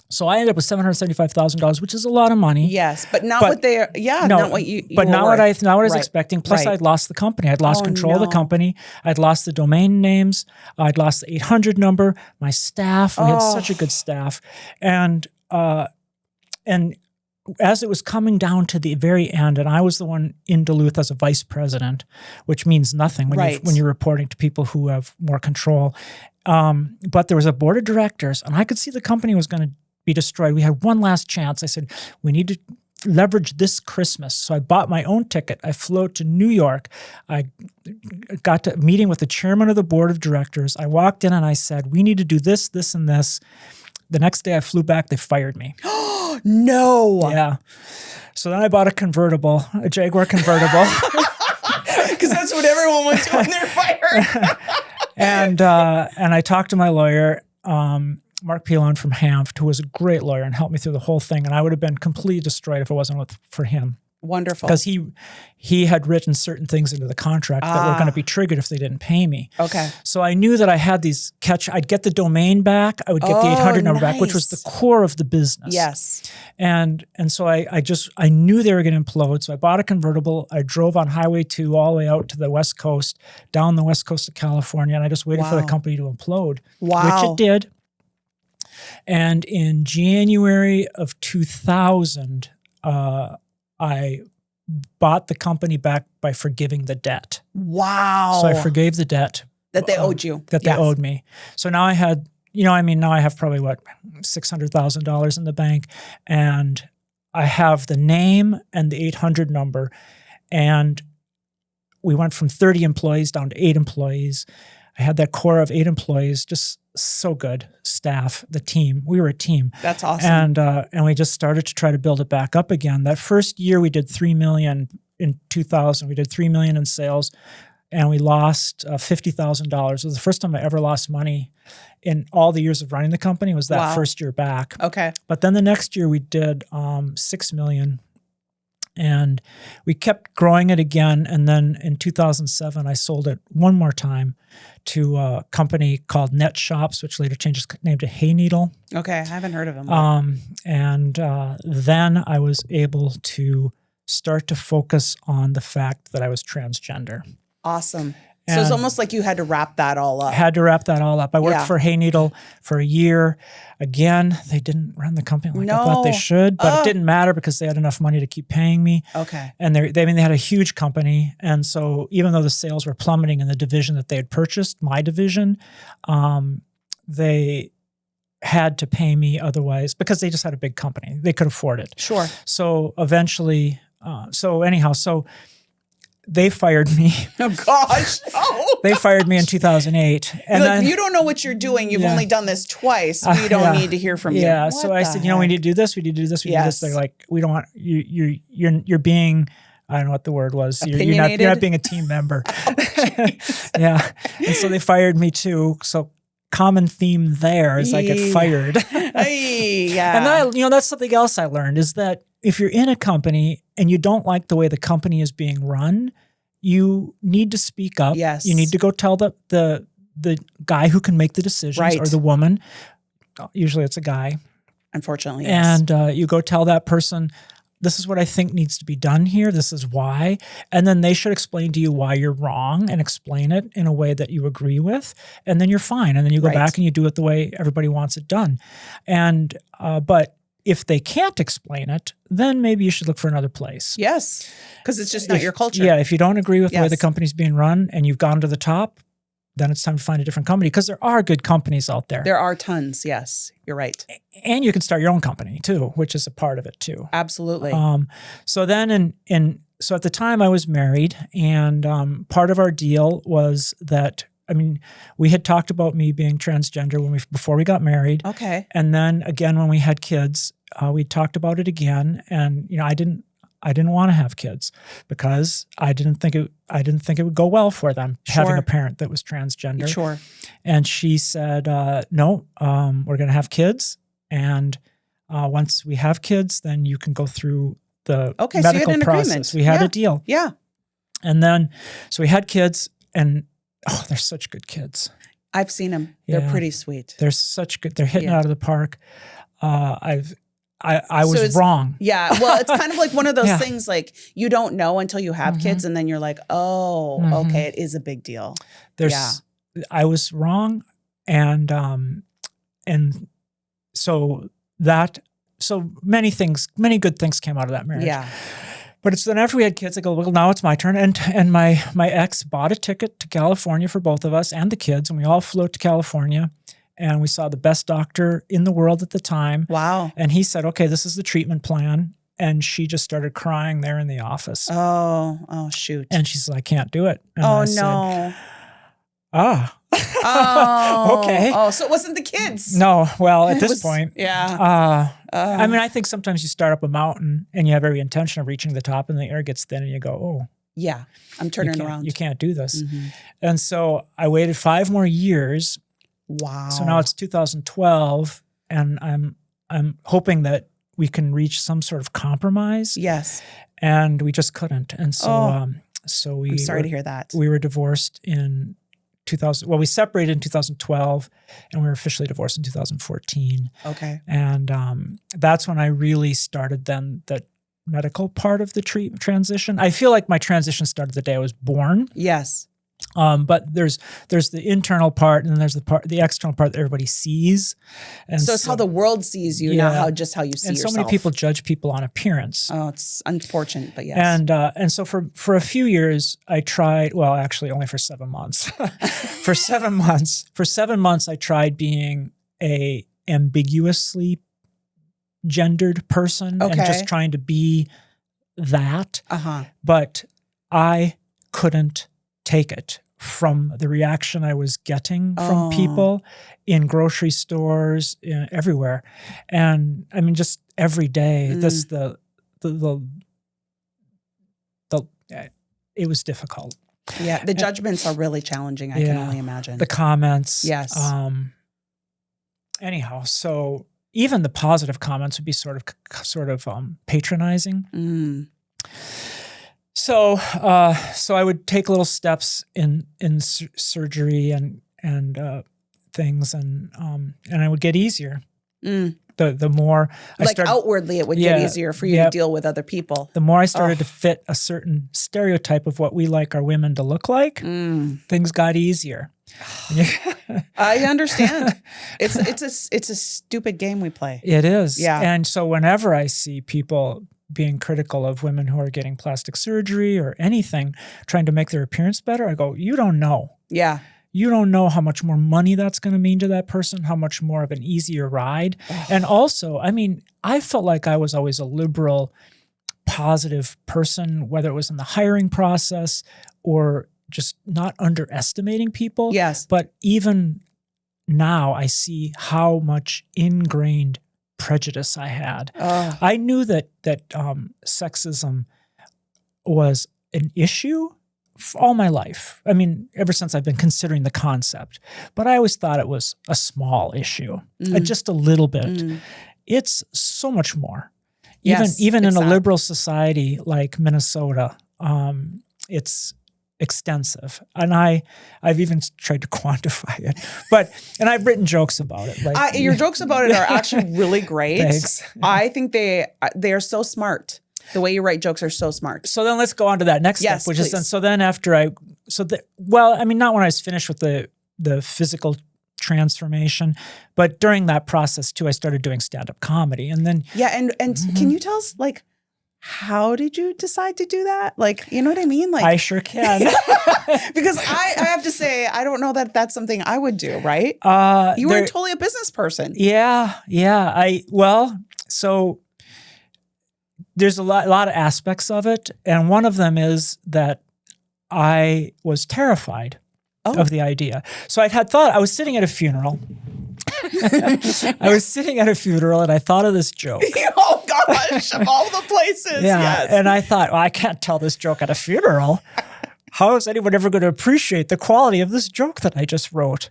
So I ended up with $775,000, which is a lot of money. Yes, but not what they are. Yeah, no, not what you. But not what I was Right. expecting. Plus, Right. I'd lost the company. I'd lost control of the no. company. I'd lost the domain names. I'd lost the 800 number. My staff. We had such a good staff, and as it was coming down to the very end, and I was the one in Duluth as a vice president, which means nothing when you're reporting to people who have more control. But there was a board of directors, and I could see the company was going to be destroyed. We had one last chance. I said, we need to leverage this Christmas. So I bought my own ticket. I flew to New York. I got to a meeting with the chairman of the board of directors. I walked in and I said, we need to do this, this, and this. The next day I flew back, they fired me. No. Yeah. So then I bought a Jaguar convertible. Because that's what everyone wants to when they're fired. And I talked to my lawyer, Mark Pilon from Hanft, who was a great lawyer and helped me through the whole thing. And I would have been completely destroyed if it wasn't for him. Wonderful. Because he had written certain things into the contract that were going to be triggered if they didn't pay me. Okay. So I knew that I had these I'd get the domain back. I would get the 800 number back, which was the core of the business. Yes. And so I knew they were going to implode. So I bought a convertible. I drove on Highway 2 all the way out to the West Coast, down the West Coast of California. And I just waited for the company to implode, which it did. And in January of 2000, I bought the company back by forgiving the debt. Wow. So I forgave the debt. That they owed you. That they owed me. So now I had, now I have probably $600,000 in the bank, and I have the name and the 800 number. And we went from 30 employees down to 8 employees. I had that core of 8 employees, just so good. Staff, the team. We were a team. That's awesome. And we just started to try to build it back up again. That first year we did $3 million in 2000. We did $3 million in sales, and we lost $50,000. It was the first time I ever lost money in all the years of running the company. Was that first year back? Okay. But then the next year we did $6 million. And we kept growing it again. And then in 2007, I sold it one more time to a company called Net Shops, which later changed its name to Hay Needle. Okay, I haven't heard of them. And then I was able to start to focus on the fact that I was transgender. Awesome. So it's almost like you had to wrap that all up. Had to wrap that all up. I worked for Hay Needle for a year. Again, they didn't run the company like I thought they should, but it didn't matter because they had enough money to keep paying me. Okay. And they had a huge company. And so even though the sales were plummeting in the division that they had purchased, my division, they had to pay me otherwise because they just had a big company. They could afford it. Sure. So eventually, so they fired me. Oh gosh. Oh. They fired me in 2008. And then, you don't know what you're doing. You've only done this twice. We don't need to hear from you. Yeah. So I said, we need to do this. We need to do this. We need to do this. They're like, we don't want you're being, I don't know what the word was. You're not being a team member. Yeah. And so they fired me too. So common theme there is I get fired. Yeah. And that's something else I learned is that if you're in a company and you don't like the way the company is being run, you need to speak up. Yes. You need to go tell the guy who can make the decisions or the woman. Usually it's a guy. Unfortunately, yes. And you go tell that person, this is what I think needs to be done here. This is why. And then they should explain to you why you're wrong and explain it in a way that you agree with. And then you're fine. And then you go back and you do it the way everybody wants it done. And, but if they can't explain it, then maybe you should look for another place. Yes. Because it's just not your culture. Yeah. If you don't agree with the way the company's being run and you've gone to the top, then it's time to find a different company because there are good companies out there. There are tons. Yes, you're right. And you can start your own company too, which is a part of it too. Absolutely. So then so at the time I was married, and part of our deal was that, we had talked about me being transgender before we got married. Okay. And then again, when we had kids, we talked about it again. And, I didn't want to have kids because I didn't think it would go well for them having a parent that was transgender. Sure. And she said, no, we're going to have kids. And once we have kids, then you can go through the medical process. Agreement. We had a deal. Yeah. And then, so we had kids, and they're such good kids. I've seen them. They're pretty sweet. They're such good. They're hitting out of the park. I was wrong. Yeah. Well, it's kind of like one of those things like you don't know until you have kids, and then you're like, oh, okay, it is a big deal. I was wrong. And so many good things came out of that marriage. Yeah. But it's then after we had kids, I go, well, now it's my turn. And my ex bought a ticket to California for both of us and the kids. And we all flew to California, and we saw the best doctor in the world at the time. Wow. And he said, okay, this is the treatment plan. And she just started crying there in the office. Oh, shoot. And she said, I can't do it. And Oh, I said, no. Oh, okay. Oh, so it wasn't the kids. No, well, at It this was- point, Yeah. I mean, I think sometimes you start up a mountain and you have every intention of reaching the top and the air gets thin and you go, oh, Yeah. I'm turning around. you can't do this. Mhm. And so I waited 5 more years. Wow. So now it's 2012 and I'm hoping that we can reach some sort of compromise. Yes. And we just couldn't. And so, Oh. so we I'm sorry to hear that. we were divorced in 2000. Well, we separated in 2012 and we were officially divorced in 2014. Okay. And that's when I really started then the medical part of the transition. I feel like my transition started the day I was born. Yes. But there's the internal part, and then there's the external part that everybody sees. And So it's how the world sees you, Yeah. not how you see and yourself. so many people judge people on appearance. Oh, it's unfortunate, but yes. And so for a few years I tried, well, actually only for 7 months. For 7 months I tried being a ambiguously gendered person and Okay. just trying to be that. Uh-huh. But I couldn't take it from the reaction I was getting from Oh. people in grocery stores, everywhere. And I mean, just every day, it was difficult. Yeah. The judgments are really challenging. I can only imagine. The comments. Yes. Anyhow, so even the positive comments would be sort of patronizing. Mm. So I would take little steps in surgery and things, and I would get easier. Mm. The more I Like started, outwardly, it would get Yeah, easier for you yeah. to deal with other people. the more I started to fit a certain stereotype of what we like our women to look like, Mm. things got easier. I understand. It's a stupid game we play. It is. Yeah. And so whenever I see people being critical of women who are getting plastic surgery or anything, trying to make their appearance better, I go, you don't know. Yeah. You don't know how much more money that's going to mean to that person, how much more of an easier ride. And also, I mean, I felt like I was always a liberal, positive person, whether it was in the hiring process or just not underestimating people. Yes. But even now I see how much ingrained prejudice I had. Oh. I knew that sexism was an issue all my life. I mean, ever since I've been considering the concept, but I always thought it was a small issue, just a little bit. Mm. It's so much more. Yes, Even in it's a that. liberal society like Minnesota, it's extensive. And I've even tried to quantify it, and I've written jokes about it. Like Your jokes about it are actually really great. Thanks. I think they are so smart. The way you write jokes are so smart. So then let's go on to that next Yes, step, which is please. so then after I mean, not when I was finished with the physical transformation, but during that process too, I started doing stand-up comedy. And then Yeah, and can you tell us, like, how did you decide to do that? Like, you know what I mean? Like, I sure can. because I have to say, I don't know that that's something I would do, right? You were totally a business person. Yeah. So there's a lot of aspects of it. And one of them is that I was terrified of the idea. So I was sitting at a funeral. I was sitting at a funeral and I thought of this joke. Oh gosh, of all the places. Yeah. Yes. And I thought, well, I can't tell this joke at a funeral. How is anyone ever going to appreciate the quality of this joke that I just wrote?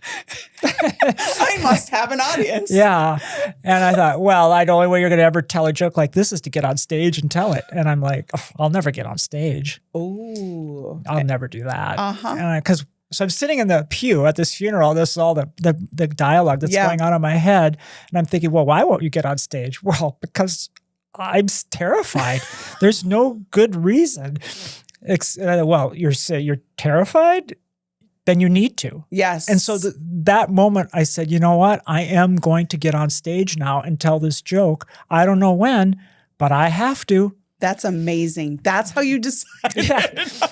I must have an audience. Yeah. And I thought, well, the only way you're going to ever tell a joke like this is to get on stage and tell it. And I'm like, oh, I'll never get on stage. Oh. I'll never do that. Uh-huh. So I'm sitting in the pew at this funeral. This is all the dialogue that's Yeah. going on in my head. And I'm thinking, well, why won't you get on stage? Well, because I'm terrified. There's no good reason. Well, you're terrified? Then you need to. Yes. And so that moment I said, you know what? I am going to get on stage now and tell this joke. I don't know when, but I have to. That's amazing. That's how you decided. Yeah.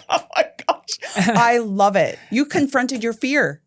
Oh my gosh. I love it. You confronted your fear.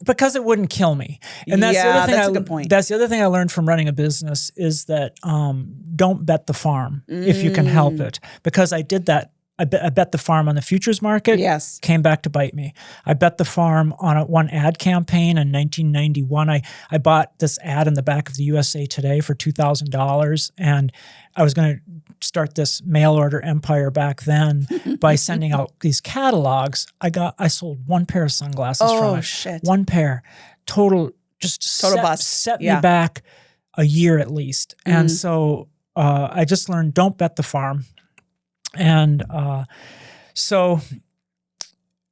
because it wouldn't kill me. And that's the other thing. That's a good point. That's the other thing I learned from running a business is that don't bet the farm if you can help it. Because I did that. I bet the farm on the futures market. Yes. Came back to bite me. I bet the farm on one ad campaign in 1991. I bought this ad in the back of the USA Today for $2,000, and I was going to start this mail order empire back then by sending out these catalogs. I sold one pair of sunglasses from it. Oh shit! One pair, total bust. Set me back a year at least. And so I just learned, don't bet the farm. And so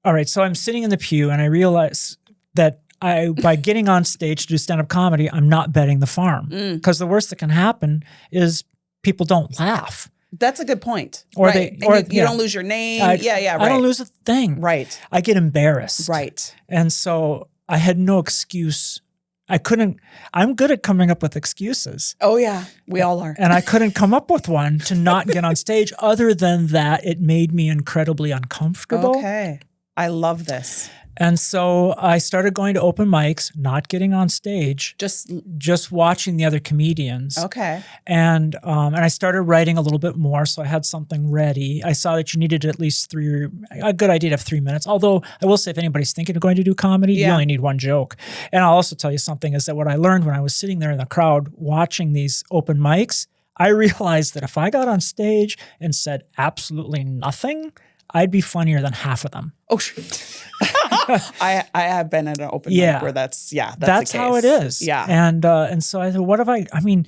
I'm sitting in the pew and I realize that by getting on stage to do stand-up comedy, I'm not betting the farm. Because the worst that can happen is people don't laugh. That's a good point. Or right. You don't lose your name. Right. I don't lose a thing. Right. I get embarrassed. Right. And so I had no excuse. I'm good at coming up with excuses. Oh yeah, we all are. And I couldn't come up with one to not get on stage. Other than that, it made me incredibly uncomfortable. Okay. I love this. And so I started going to open mics, not getting on stage, just watching the other comedians. Okay. And I started writing a little bit more, so I had something ready. I saw that you needed at least a good idea to have 3 minutes. Although I will say, if anybody's thinking of going to do comedy, you only need one joke. And I'll also tell you something is that what I learned when I was sitting there in the crowd watching these open mics, I realized that if I got on stage and said absolutely nothing, I'd be funnier than half of them. Oh, sure. I have been at an open mic where that's how it is. Yeah. And so I thought,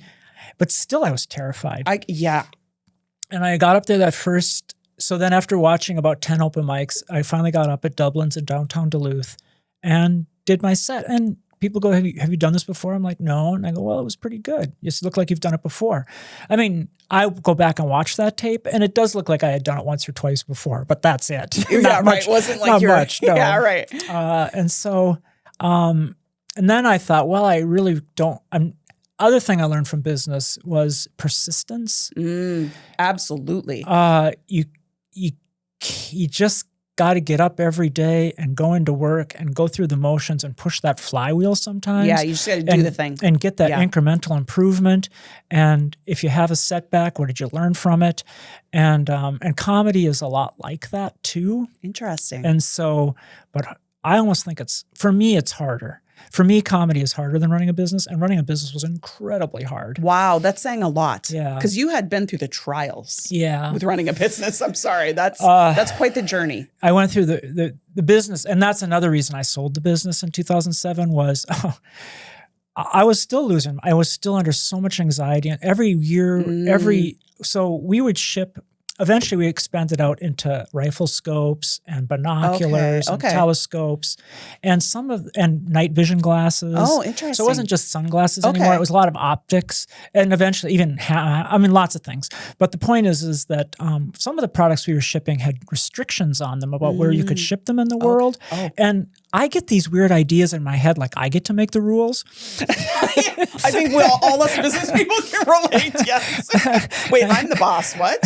but still I was terrified. And I got up there so then after watching about 10 open mics, I finally got up at Dublin's in downtown Duluth and did my set. And people go, have you done this before? I'm like, no. And I go, well, it was pretty good. You look like you've done it before. I mean, I go back and watch that tape, and it does look like I had done it once or twice before, but that's it. Not much. Right. It wasn't like you're much. No. Yeah, right. And so, and then I thought, well, I really don't. Other thing I learned from business was persistence. Absolutely. You just got to get up every day and go into work and go through the motions and push that flywheel sometimes. Yeah, you just got to do the thing. And get that incremental improvement. And if you have a setback, what did you learn from it? And comedy is a lot like that too. Interesting. And so, but I almost think for me, it's harder. For me, comedy is harder than running a business, and running a business was incredibly hard. Wow, that's saying a lot. Yeah. Because you had been through the trials with running a business. I'm sorry. That's quite the journey. I went through the business, and that's another reason I sold the business in 2007 was I was still losing. I was still under so much anxiety. And every year, so we would ship. Eventually, we expanded out into rifle scopes and binoculars and telescopes and night vision glasses. Oh, interesting. So it wasn't just sunglasses anymore. It was a lot of optics and eventually even, lots of things. But the point is that some of the products we were shipping had restrictions on them about where you could ship them in the world. And I get these weird ideas in my head, like I get to make the rules. I think all us business people can relate, yes. Wait, I'm the boss, what?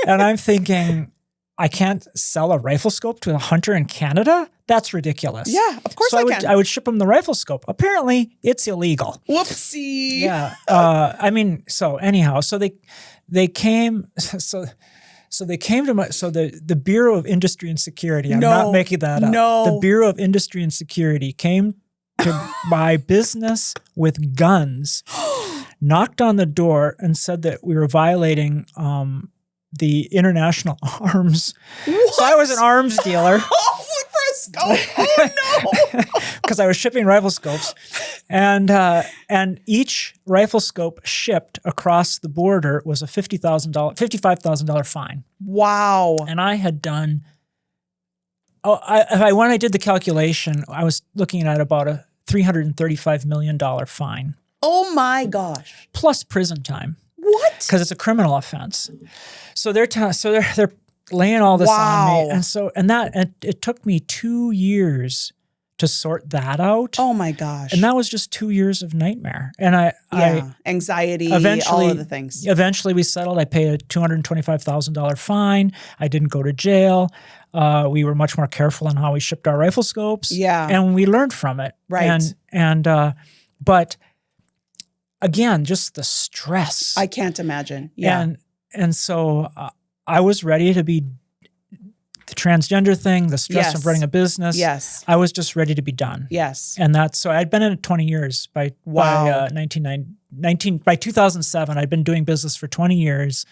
And I'm thinking, I can't sell a rifle scope to a hunter in Canada? That's ridiculous. Yeah, of course I can. I would ship them the rifle scope. Apparently, it's illegal. Whoopsie. Yeah. So anyhow, so they came, so they came to the Bureau of Industry and Security. I'm not making that up. No. The Bureau of Industry and Security came to my business with guns, knocked on the door and said that we were violating the international arms. What? So I was an arms dealer. Oh, for a scope. Oh no. Because I was shipping rifle scopes. And each rifle scope shipped across the border was a $55,000 fine. Wow. And I had done when I did the calculation, I was looking at about a $335 million fine. Oh my gosh. Plus prison time. What? Because it's a criminal offense. So they're laying all this on me. And it took me 2 years to sort that out. Oh my gosh. And that was just 2 years of nightmare. And I anxiety, eventually, all of the things. Eventually we settled. I paid a $225,000 fine. I didn't go to jail. We were much more careful on how we shipped our rifle scopes. Yeah. And we learned from it. Right. But again, just the stress. I can't imagine. Yeah. And so I was ready to be the transgender thing, the stress of running a business. Yes. I was just ready to be done. Yes. And so I'd been in it 20 years by 2007. I'd been doing business for 20 years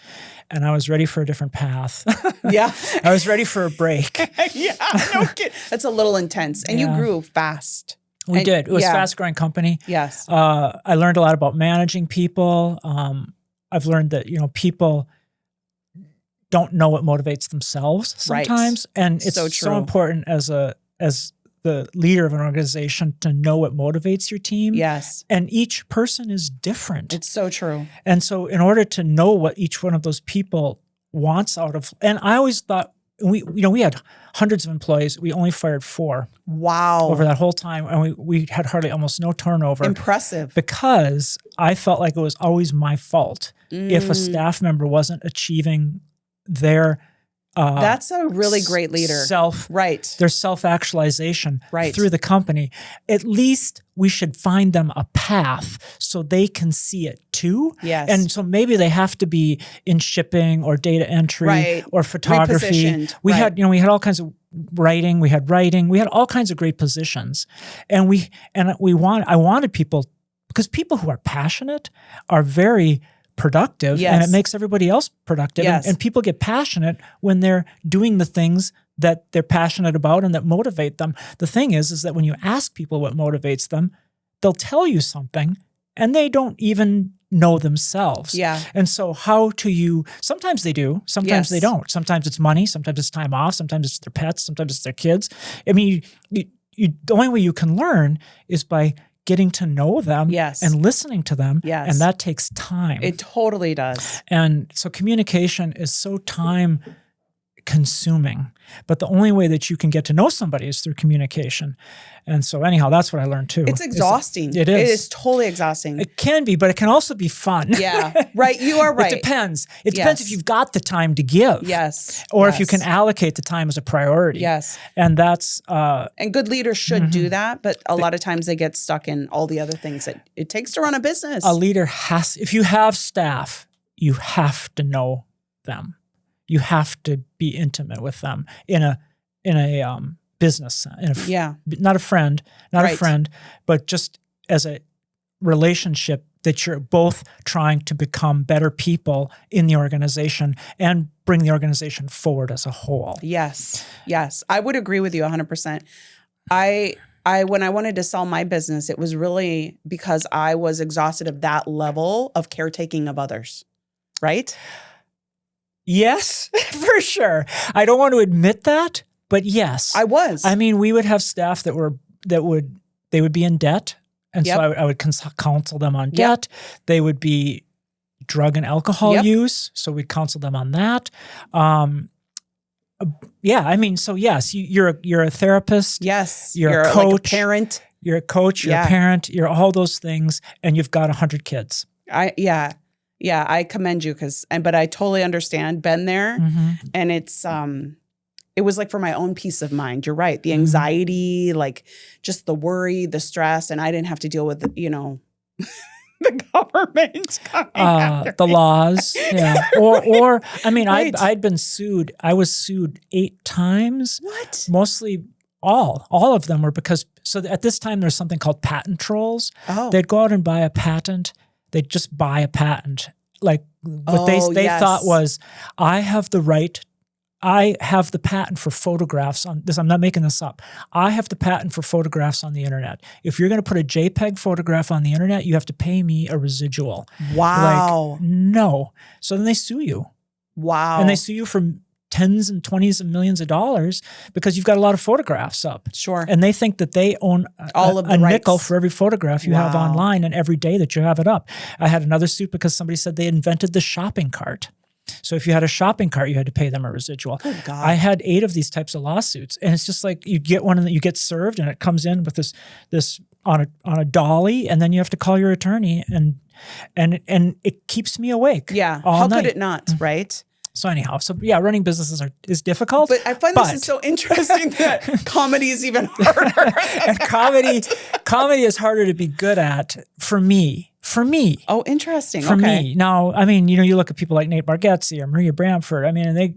and I was ready for a different path. Yeah. I was ready for a break. Yeah. No kidding. That's a little intense. And you grew fast. We did. It was a fast growing company. Yes. I learned a lot about managing people. I've learned that, people don't know what motivates themselves sometimes. Right. And it's so important as the leader of an organization to know what motivates your team. Yes. And each person is different. It's so true. And so in order to know what each one of those people wants out of, and I always thought, we had hundreds of employees. We only fired 4. Wow. Over that whole time. And we had hardly almost no turnover. Impressive. Because I felt like it was always my fault if a staff member wasn't achieving their that's a really great leader. Their self-actualization through the company. At least we should find them a path so they can see it too. Yes. And so maybe they have to be in shipping or data entry or photography. We had all kinds of writing. We had all kinds of great positions. And I wanted people, because people who are passionate are very productive, and it makes everybody else productive. Yes. And people get passionate when they're doing the things that they're passionate about and that motivate them. The thing is that when you ask people what motivates them, they'll tell you something and they don't even know themselves. Yeah. And so sometimes they do, sometimes they don't. Sometimes it's money, sometimes it's time off, sometimes it's their pets, sometimes it's their kids. I mean, the only way you can learn is by getting to know them and listening to them. Yes. And that takes time. It totally does. And so communication is so time consuming, but the only way that you can get to know somebody is through communication. And so anyhow, that's what I learned too. It's exhausting. It is totally exhausting. It can be, but it can also be fun. Yeah, right. You are right. It depends. It depends if you've got the time to give. Yes. Or if you can allocate the time as a priority. Yes. And that's... and good leaders should do that, but a lot of times they get stuck in all the other things that it takes to run a business. A leader if you have staff, you have to know them. You have to be intimate with them in a business, not a friend, but just as a relationship that you're both trying to become better people in the organization and bring the organization forward as a whole. Yes. Yes. I would agree with you 100%. When I wanted to sell my business, it was really because I was exhausted of that level of caretaking of others. Right? Yes, for sure. I don't want to admit that, but yes. I was. I mean, we would have staff that would be in debt. And so I would counsel them on debt. They would be drug and alcohol use. So we'd counsel them on that. I mean, so yes, you're a therapist. Yes. You're a coach. Like a parent. You're a coach. You're a parent. You're all those things. And you've got 100 kids. Yeah, I commend you but I totally understand, been there. And it's, it was like for my own peace of mind. You're right. The anxiety, like just the worry, the stress, and I didn't have to deal with, the government coming after the me. laws. Yeah. Or I mean, I'd been sued. I was sued 8 times. What? Mostly all of them were so at this time there's something called patent trolls. Oh. They'd go out and buy a patent. They'd just buy a patent. Like what they thought was, I have the patent for photographs on this. I'm not making this up. I have the patent for photographs on the internet. If you're going to put a JPEG photograph on the internet, you have to pay me a residual. Wow. Like, no. So then they sue you. Wow. And they sue you for tens and 20s of millions of dollars because you've got a lot of photographs up. Sure. And they think that they own a nickel for every photograph you have online and every day that you have it up. I had another suit because somebody said they invented the shopping cart. So if you had a shopping cart, you had to pay them a residual. Good God. I had 8 of these types of lawsuits, and it's just like you get one and you get served, and it comes in with this on a dolly, and then you have to call your attorney, and it keeps me awake. Yeah. all How night. could it not, right? So anyhow, running businesses is difficult. But I find this is so interesting that comedy is even harder. And comedy is harder to be good at for me. Oh, interesting. For me. Now, I mean, you look at people like Nate Bargatze or Maria Bamford. I mean,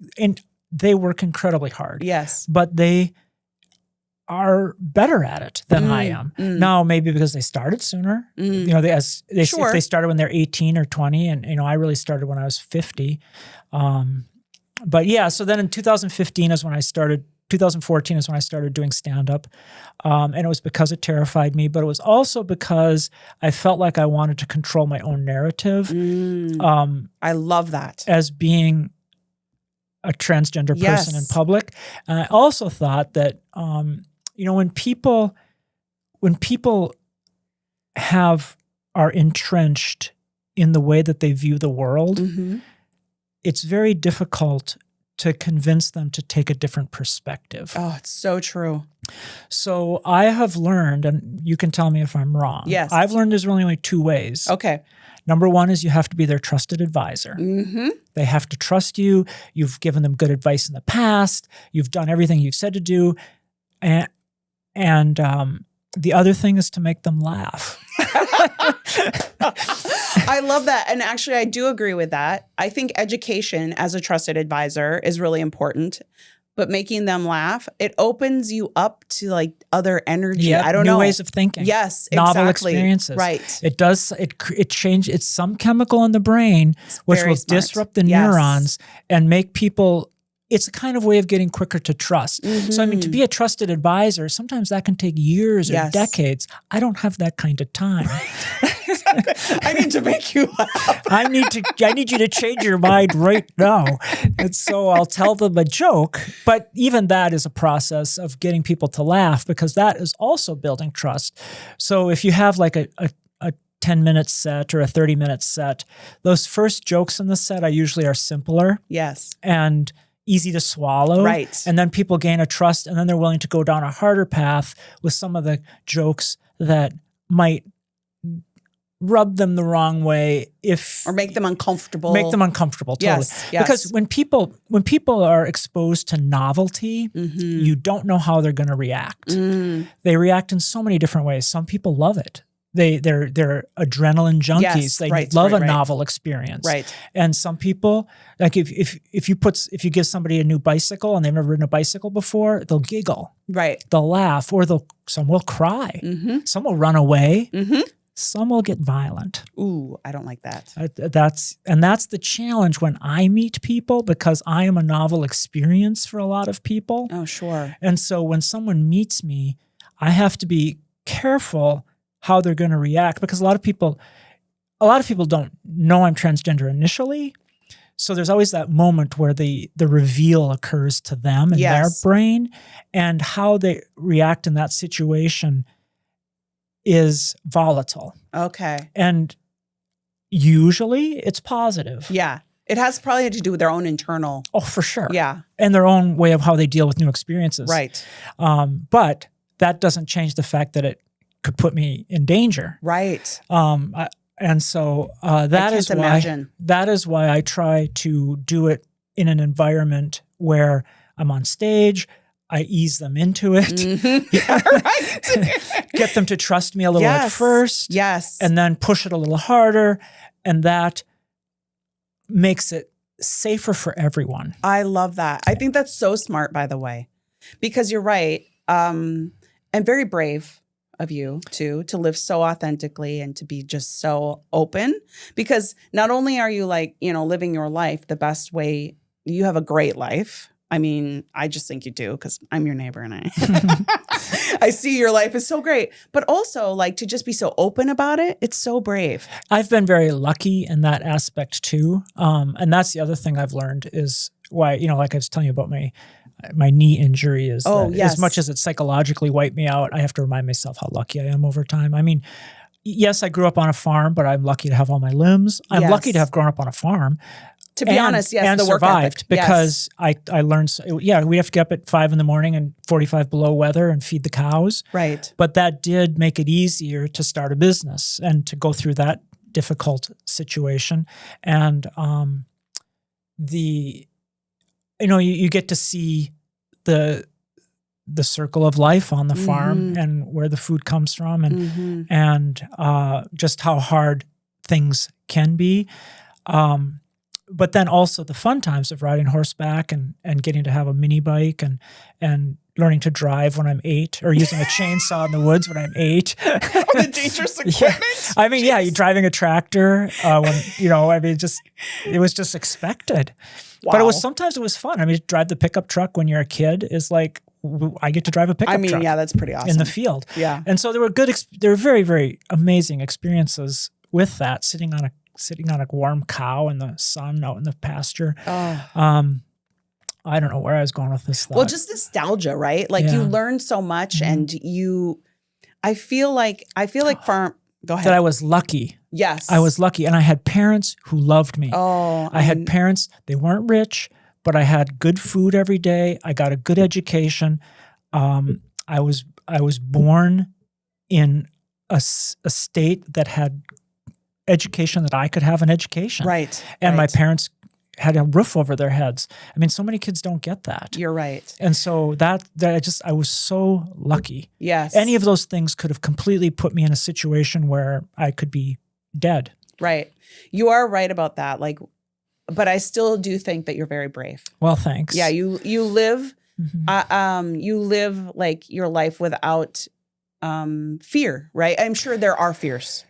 they work incredibly hard. Yes. But they are better at it than I am. Now, maybe because they started sooner. If they started when they're 18 or 20, and I really started when I was 50. But yeah, so then in 2014 is when I started doing stand-up. And it was because it terrified me, but it was also because I felt like I wanted to control my own narrative. I love that. As being a transgender person in public. And I also thought that, when people are entrenched in the way that they view the world, it's very difficult to convince them to take a different perspective. Oh, it's so true. So I have learned, and you can tell me if I'm wrong. Yes. I've learned there's really only 2 ways. Okay. Number 1 is you have to be their trusted advisor. They have to trust you. You've given them good advice in the past. You've done everything you've said to do. And the other thing is to make them laugh. I love that. And actually, I do agree with that. I think education as a trusted advisor is really important. But making them laugh, it opens you up to like other energy. Yeah, I don't know. New ways of thinking. Yes, Novel exactly. experiences. Right. It does, it changes, it's some chemical in the brain which very will smart. disrupt the Yes. neurons and make people, it's a kind of way of getting quicker to trust. So, I mean, to be a trusted advisor, sometimes that can take years or decades. I don't have that kind of time. I need to make you laugh. I need you to change your mind right now. And so I'll tell them a joke, but even that is a process of getting people to laugh because that is also building trust. So if you have like a 10-minute set or a 30-minute set, those first jokes in the set usually are simpler. Yes. And easy to swallow. Right. And then people gain a trust and then they're willing to go down a harder path with some of the jokes that might rub them the wrong way or make them uncomfortable. Totally. Yes. Because when people are exposed to novelty, you don't know how they're going to react. They react in so many different ways. Some people love it. They're adrenaline junkies. Yes, they right, love right, a right. novel experience. Right. And some people, like if you give somebody a new bicycle and they've never ridden a bicycle before, they'll giggle. Right. They'll laugh, or some will cry. Some will run away. Some will get violent. Ooh, I don't like that. That's the challenge when I meet people, because I am a novel experience for a lot of people. Oh, sure. And so when someone meets me, I have to be careful how they're going to react, because a lot of people don't know I'm transgender initially. So there's always that moment where the reveal occurs to them in their brain, and how they react in that situation is volatile. Okay. And usually it's positive. Yeah. It has probably to do with their own internal. Oh, for sure. Yeah. And their own way of how they deal with new experiences. Right. But that doesn't change the fact that it could put me in danger. Right. And so that is why I try to do it in an environment where I'm on stage. I ease them into it. Right. Get them to trust me a little at first. Yes. And then push it a little harder. And that makes it safer for everyone. I love that. I think that's so smart, by the way, because you're right. And very brave of you too, to live so authentically and to be just so open, because not only are you living your life the best way, you have a great life. I mean, I just think you do, because I'm your neighbor and I see your life is so great. But also, to just be so open about it, it's so brave. I've been very lucky in that aspect too. And that's the other thing I've learned is why, like I was telling you about my knee injury is as much as it psychologically wiped me out, I have to remind myself how lucky I am over time. I mean, yes, I grew up on a farm, but I'm lucky to have all my limbs. I'm lucky to have grown up on a farm. To be honest, yes, and the work survived ethic. because I learned. We have to get up at 5 a.m. in 45 below weather and feed the cows. Right. But that did make it easier to start a business and to go through that difficult situation. And you get to see the circle of life on the farm and where the food comes from, and just how hard things can be. But then also the fun times of riding horseback and getting to have a mini bike and learning to drive when I'm 8, or using a chainsaw in the woods when I'm 8. The dangerous equipment. I mean, you're driving a tractor it was just expected. Wow. But sometimes it was fun. I mean, drive the pickup truck when you're a kid is like, I get to drive a pickup truck. Yeah, that's pretty awesome. In the field. Yeah. And so there were very, very amazing experiences with that, sitting on a warm cow in the sun out in the pasture. Oh. I don't know where I was going with this thought. Well, just nostalgia, right? Like you learn so much and I feel like farm, go ahead. That I was lucky. Yes. I was lucky. And I had parents who loved me. Oh. I had parents, they weren't rich, but I had good food every day. I got a good education. I was born in a state that had education that I could have an education. Right. And my parents had a roof over their heads. I mean, so many kids don't get that. You're right. And so I was so lucky. Yes. Any of those things could have completely put me in a situation where I could be dead. Right. You are right about that. Like, but I still do think that you're very brave. Well, thanks. Yeah. You live, you live like your life without fear, right? I'm sure there are fears,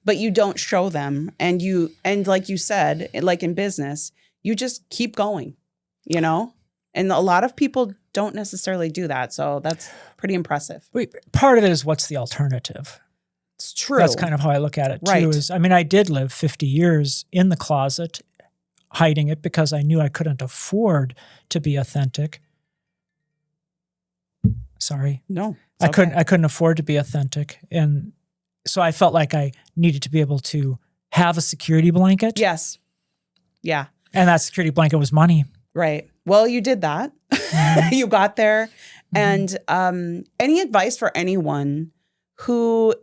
but you don't show them. And like you said, like in business, you just keep going, and a lot of people don't necessarily do that. So that's pretty impressive. Part of it is, what's the alternative? It's true. That's kind of how I look at it too. Right. I did live 50 years in the closet, hiding it because I knew I couldn't afford to be authentic. Sorry. No. I couldn't afford to be authentic. And so I felt like I needed to be able to have a security blanket. Yes. Yeah. And that security blanket was money. Right. Well, you did that. You got there. And any advice for anyone who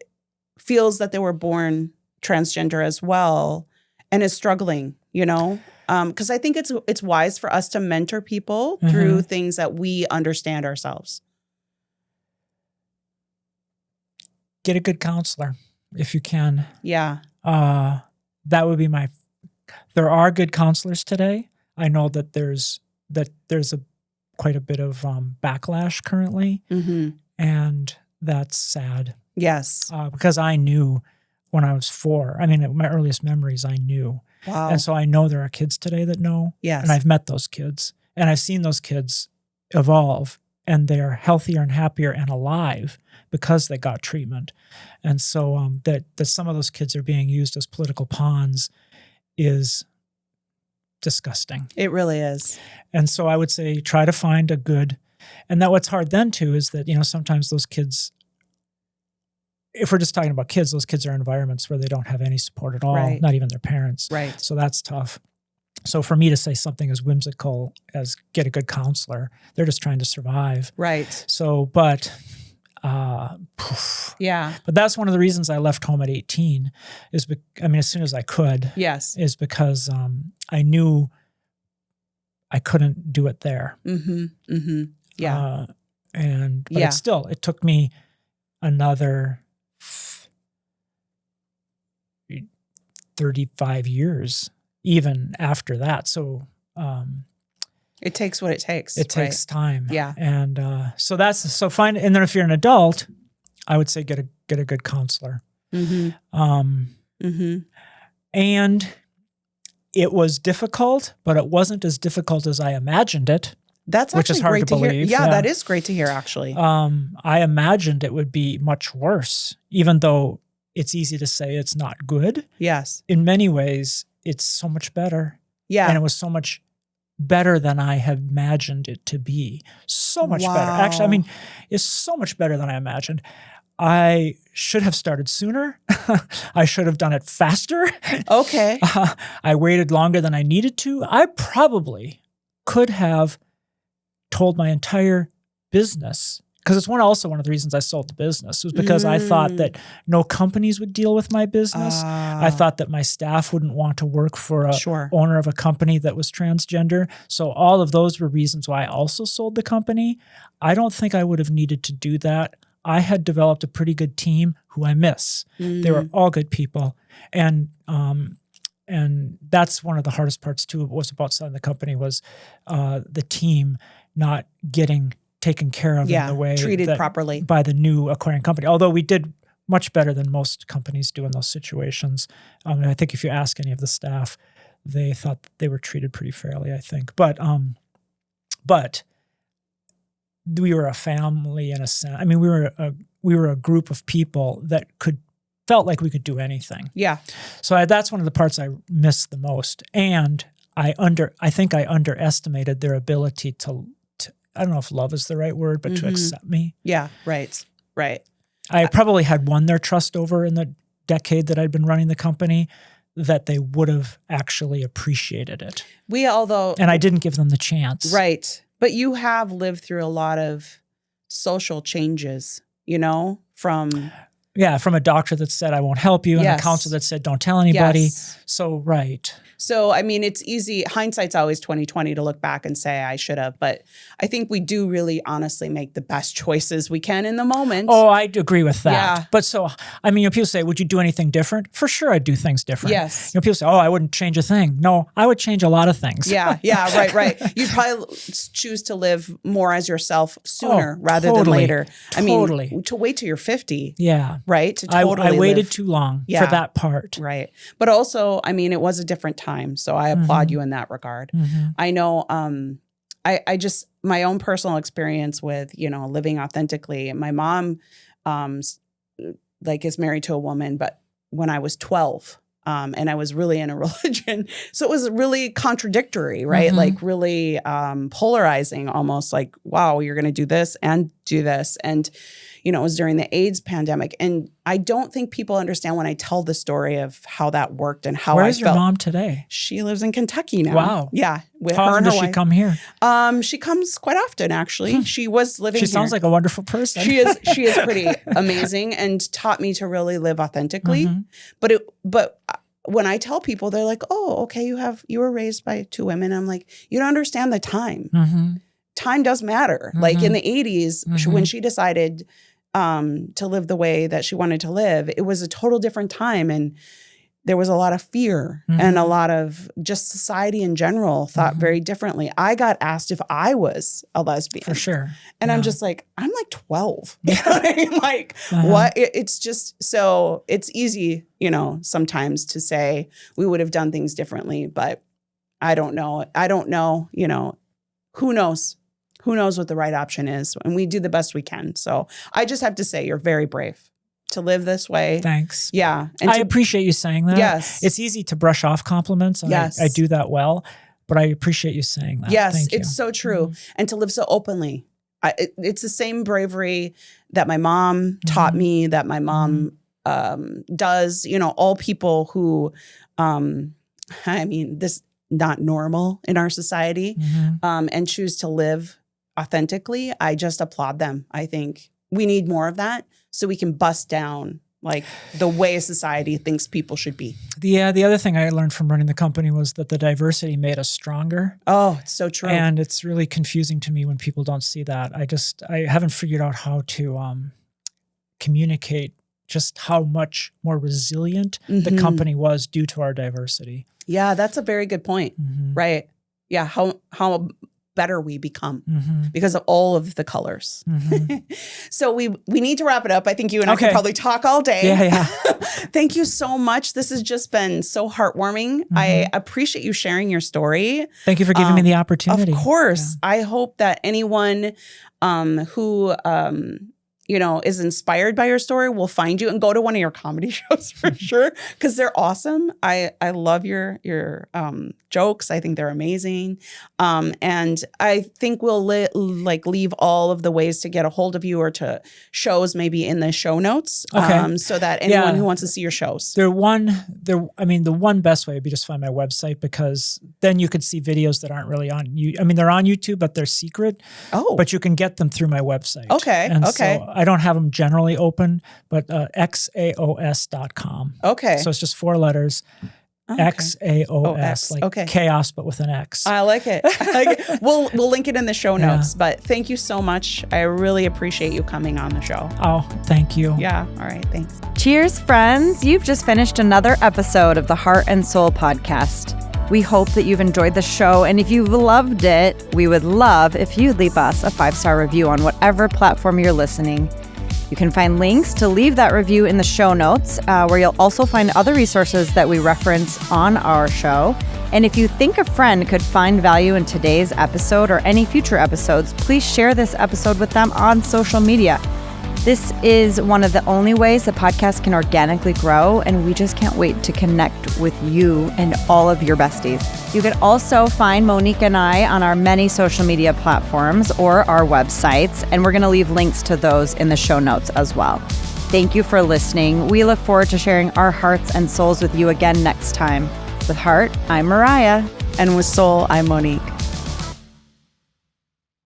feels that they were born transgender as well and is struggling, because I think it's wise for us to mentor people through things that we understand ourselves. Get a good counselor if you can. Yeah. That would be there are good counselors today. I know that there's quite a bit of backlash currently. And that's sad. Yes. Because I knew when I was 4, my earliest memories, I knew. Wow. And so I know there are kids today that know. Yes. And I've met those kids and I've seen those kids evolve, and they are healthier and happier and alive because they got treatment. And so that some of those kids are being used as political pawns is disgusting. It really is. And so I would say try to find a good, and that what's hard then too is that, sometimes those kids, if we're just talking about kids, those kids are in environments where they don't have any support at all, Right. not even their parents. Right. So that's tough. So for me to say something as whimsical as get a good counselor, they're just trying to survive. Right. So, but Yeah. But that's one of the reasons I left home at 18 is, as soon as I could. Yes. Is because I knew I couldn't do it there. Yeah. But it took me another 35 years even after that. So it takes what it takes. It takes time. Yeah. And and then if you're an adult, I would say get a good counselor. And it was difficult, but it wasn't as difficult as I imagined it. That's which actually is hard great to believe. hear. Yeah, that is great to hear, actually. I imagined it would be much worse, even though it's easy to say it's not good. Yes. In many ways, it's so much better. Yeah. And it was so much better than I had imagined it to be. So much better. Actually, it's so much better than I imagined. I should have started sooner. I should have done it faster. Okay. I waited longer than I needed to. I probably could have told my entire business, because it's also one of the reasons I sold the business, was because I thought that no companies would deal with my business. I thought that my staff wouldn't want to work for a owner of a company that was transgender. So all of those were reasons why I also sold the company. I don't think I would have needed to do that. I had developed a pretty good team who I miss. They were all good people. And that's one of the hardest parts too, was about selling the company, was the team not getting taken care of in the way treated properly by the new acquiring company. Although we did much better than most companies do in those situations. I think if you ask any of the staff, they thought they were treated pretty fairly, I think. But we were a family in a sense. I mean, we were a group of people that felt like we could do anything. Yeah. So that's one of the parts I miss the most. And I think I underestimated their ability to I don't know if love is the right word, but to accept me. Yeah. Right. I probably had won their trust over in the decade that I'd been running the company, that they would have actually appreciated it. And I didn't give them the chance. Right. But you have lived through a lot of social changes, from a doctor that said, I won't help you, and a counselor that said, don't tell anybody. Yes. So, right. So, I mean, it's easy. Hindsight's always 20/20 to look back and say, I should have. But I think we do really honestly make the best choices we can in the moment. Oh, I agree with that. Yeah. But so, I mean, people say, would you do anything different? For sure, I'd do things different. Yes. People say, oh, I wouldn't change a thing. No, I would change a lot of things. Yeah, right. You'd probably choose to live more as yourself sooner rather than later. Totally. I mean, to wait till you're 50. Yeah. Right? To totally I waited live. too long for that part. Right. But also, I mean, it was a different time. So I applaud you in that regard. I know I just, my own personal experience with, living authentically. My mom is married to a woman, but when I was 12, and I was really in a religion. So it was really contradictory, right? Like really polarizing, almost like, wow, you're going to do this and do this. And, it was during the AIDS pandemic. And I don't think people understand when I tell the story of how that worked and how Where's I felt. your mom today? She lives in Kentucky now. Wow. Yeah. With how her often and her does she wife. come here? She comes quite often, actually. She was living here. She sounds like a wonderful person. She is pretty amazing and taught me to really live authentically. But when I tell people, they're like, oh, okay, you were raised by two women. I'm like, you don't understand the time. Time does matter. Like in the 80s, when she decided to live the way that she wanted to live, it was a total different time. And there was a lot of fear and a lot of just society in general thought very differently. I got asked if I was a lesbian. For sure. And I'm just like, I'm like 12. You know what I mean? Like, what? It's just, so it's easy, sometimes to say we would have done things differently, but I don't know. Who knows? Who knows what the right option is? And we do the best we can. So I just have to say, you're very brave to live this way. Thanks. Yeah. And I appreciate you saying that. Yes. It's easy to brush off compliments. And yes. I do that well, but I appreciate you saying that. Yes. Thank you. It's so true. And to live so openly. It's the same bravery that my mom taught me, that my mom does, all people who, this not normal in our society, and choose to live authentically. I just applaud them. I think we need more of that so we can bust down like the way society thinks people should be. The other thing I learned from running the company was that the diversity made us stronger. Oh, it's so true. And it's really confusing to me when people don't see that. I haven't figured out how to communicate just how much more resilient the company was due to our diversity. Yeah, that's a very good point. Right. Yeah, how better we become because of all of the colors. So we need to wrap it up. I think you and I could probably talk all day. Yeah. Thank you so much. This has just been so heartwarming. I appreciate you sharing your story. Thank you for giving me the opportunity. Of course. Yeah. I hope that anyone who is inspired by your story will find you and go to one of your comedy shows for sure, because they're awesome. I love your jokes. I think they're amazing. And I think we'll leave all of the ways to get a hold of you or to shows maybe in the show notes, so that anyone who wants to see your shows. The one best way would be just find my website, because then you could see videos that aren't really on you. I mean, they're on YouTube, but they're secret. Oh, but you can get them through my website. Okay. And okay. So I don't have them generally open, but xaos.com. Okay. So it's just 4 letters. Okay. XAOS, like chaos, but with an X. I like it. We'll link it in the show notes. But thank you so much. I really appreciate you coming on the show. Oh, thank you. Yeah. All right. Thanks. Cheers, friends. You've just finished another episode of the Heart and Soul podcast. We hope that you've enjoyed the show, and if you've loved it, we would love if you'd leave us a 5-star review on whatever platform you're listening. You can find links to leave that review in the show notes, where you'll also find other resources that we reference on our show. And if you think a friend could find value in today's episode or any future episodes, please share this episode with them on social media. This is one of the only ways the podcast can organically grow, and we just can't wait to connect with you and all of your besties. You can also find Monique and I on our many social media platforms or our websites, and we're going to leave links to those in the show notes as well. Thank you for listening. We look forward to sharing our hearts and souls with you again next time. With Heart, I'm Mariah. And with Soul, I'm Monique.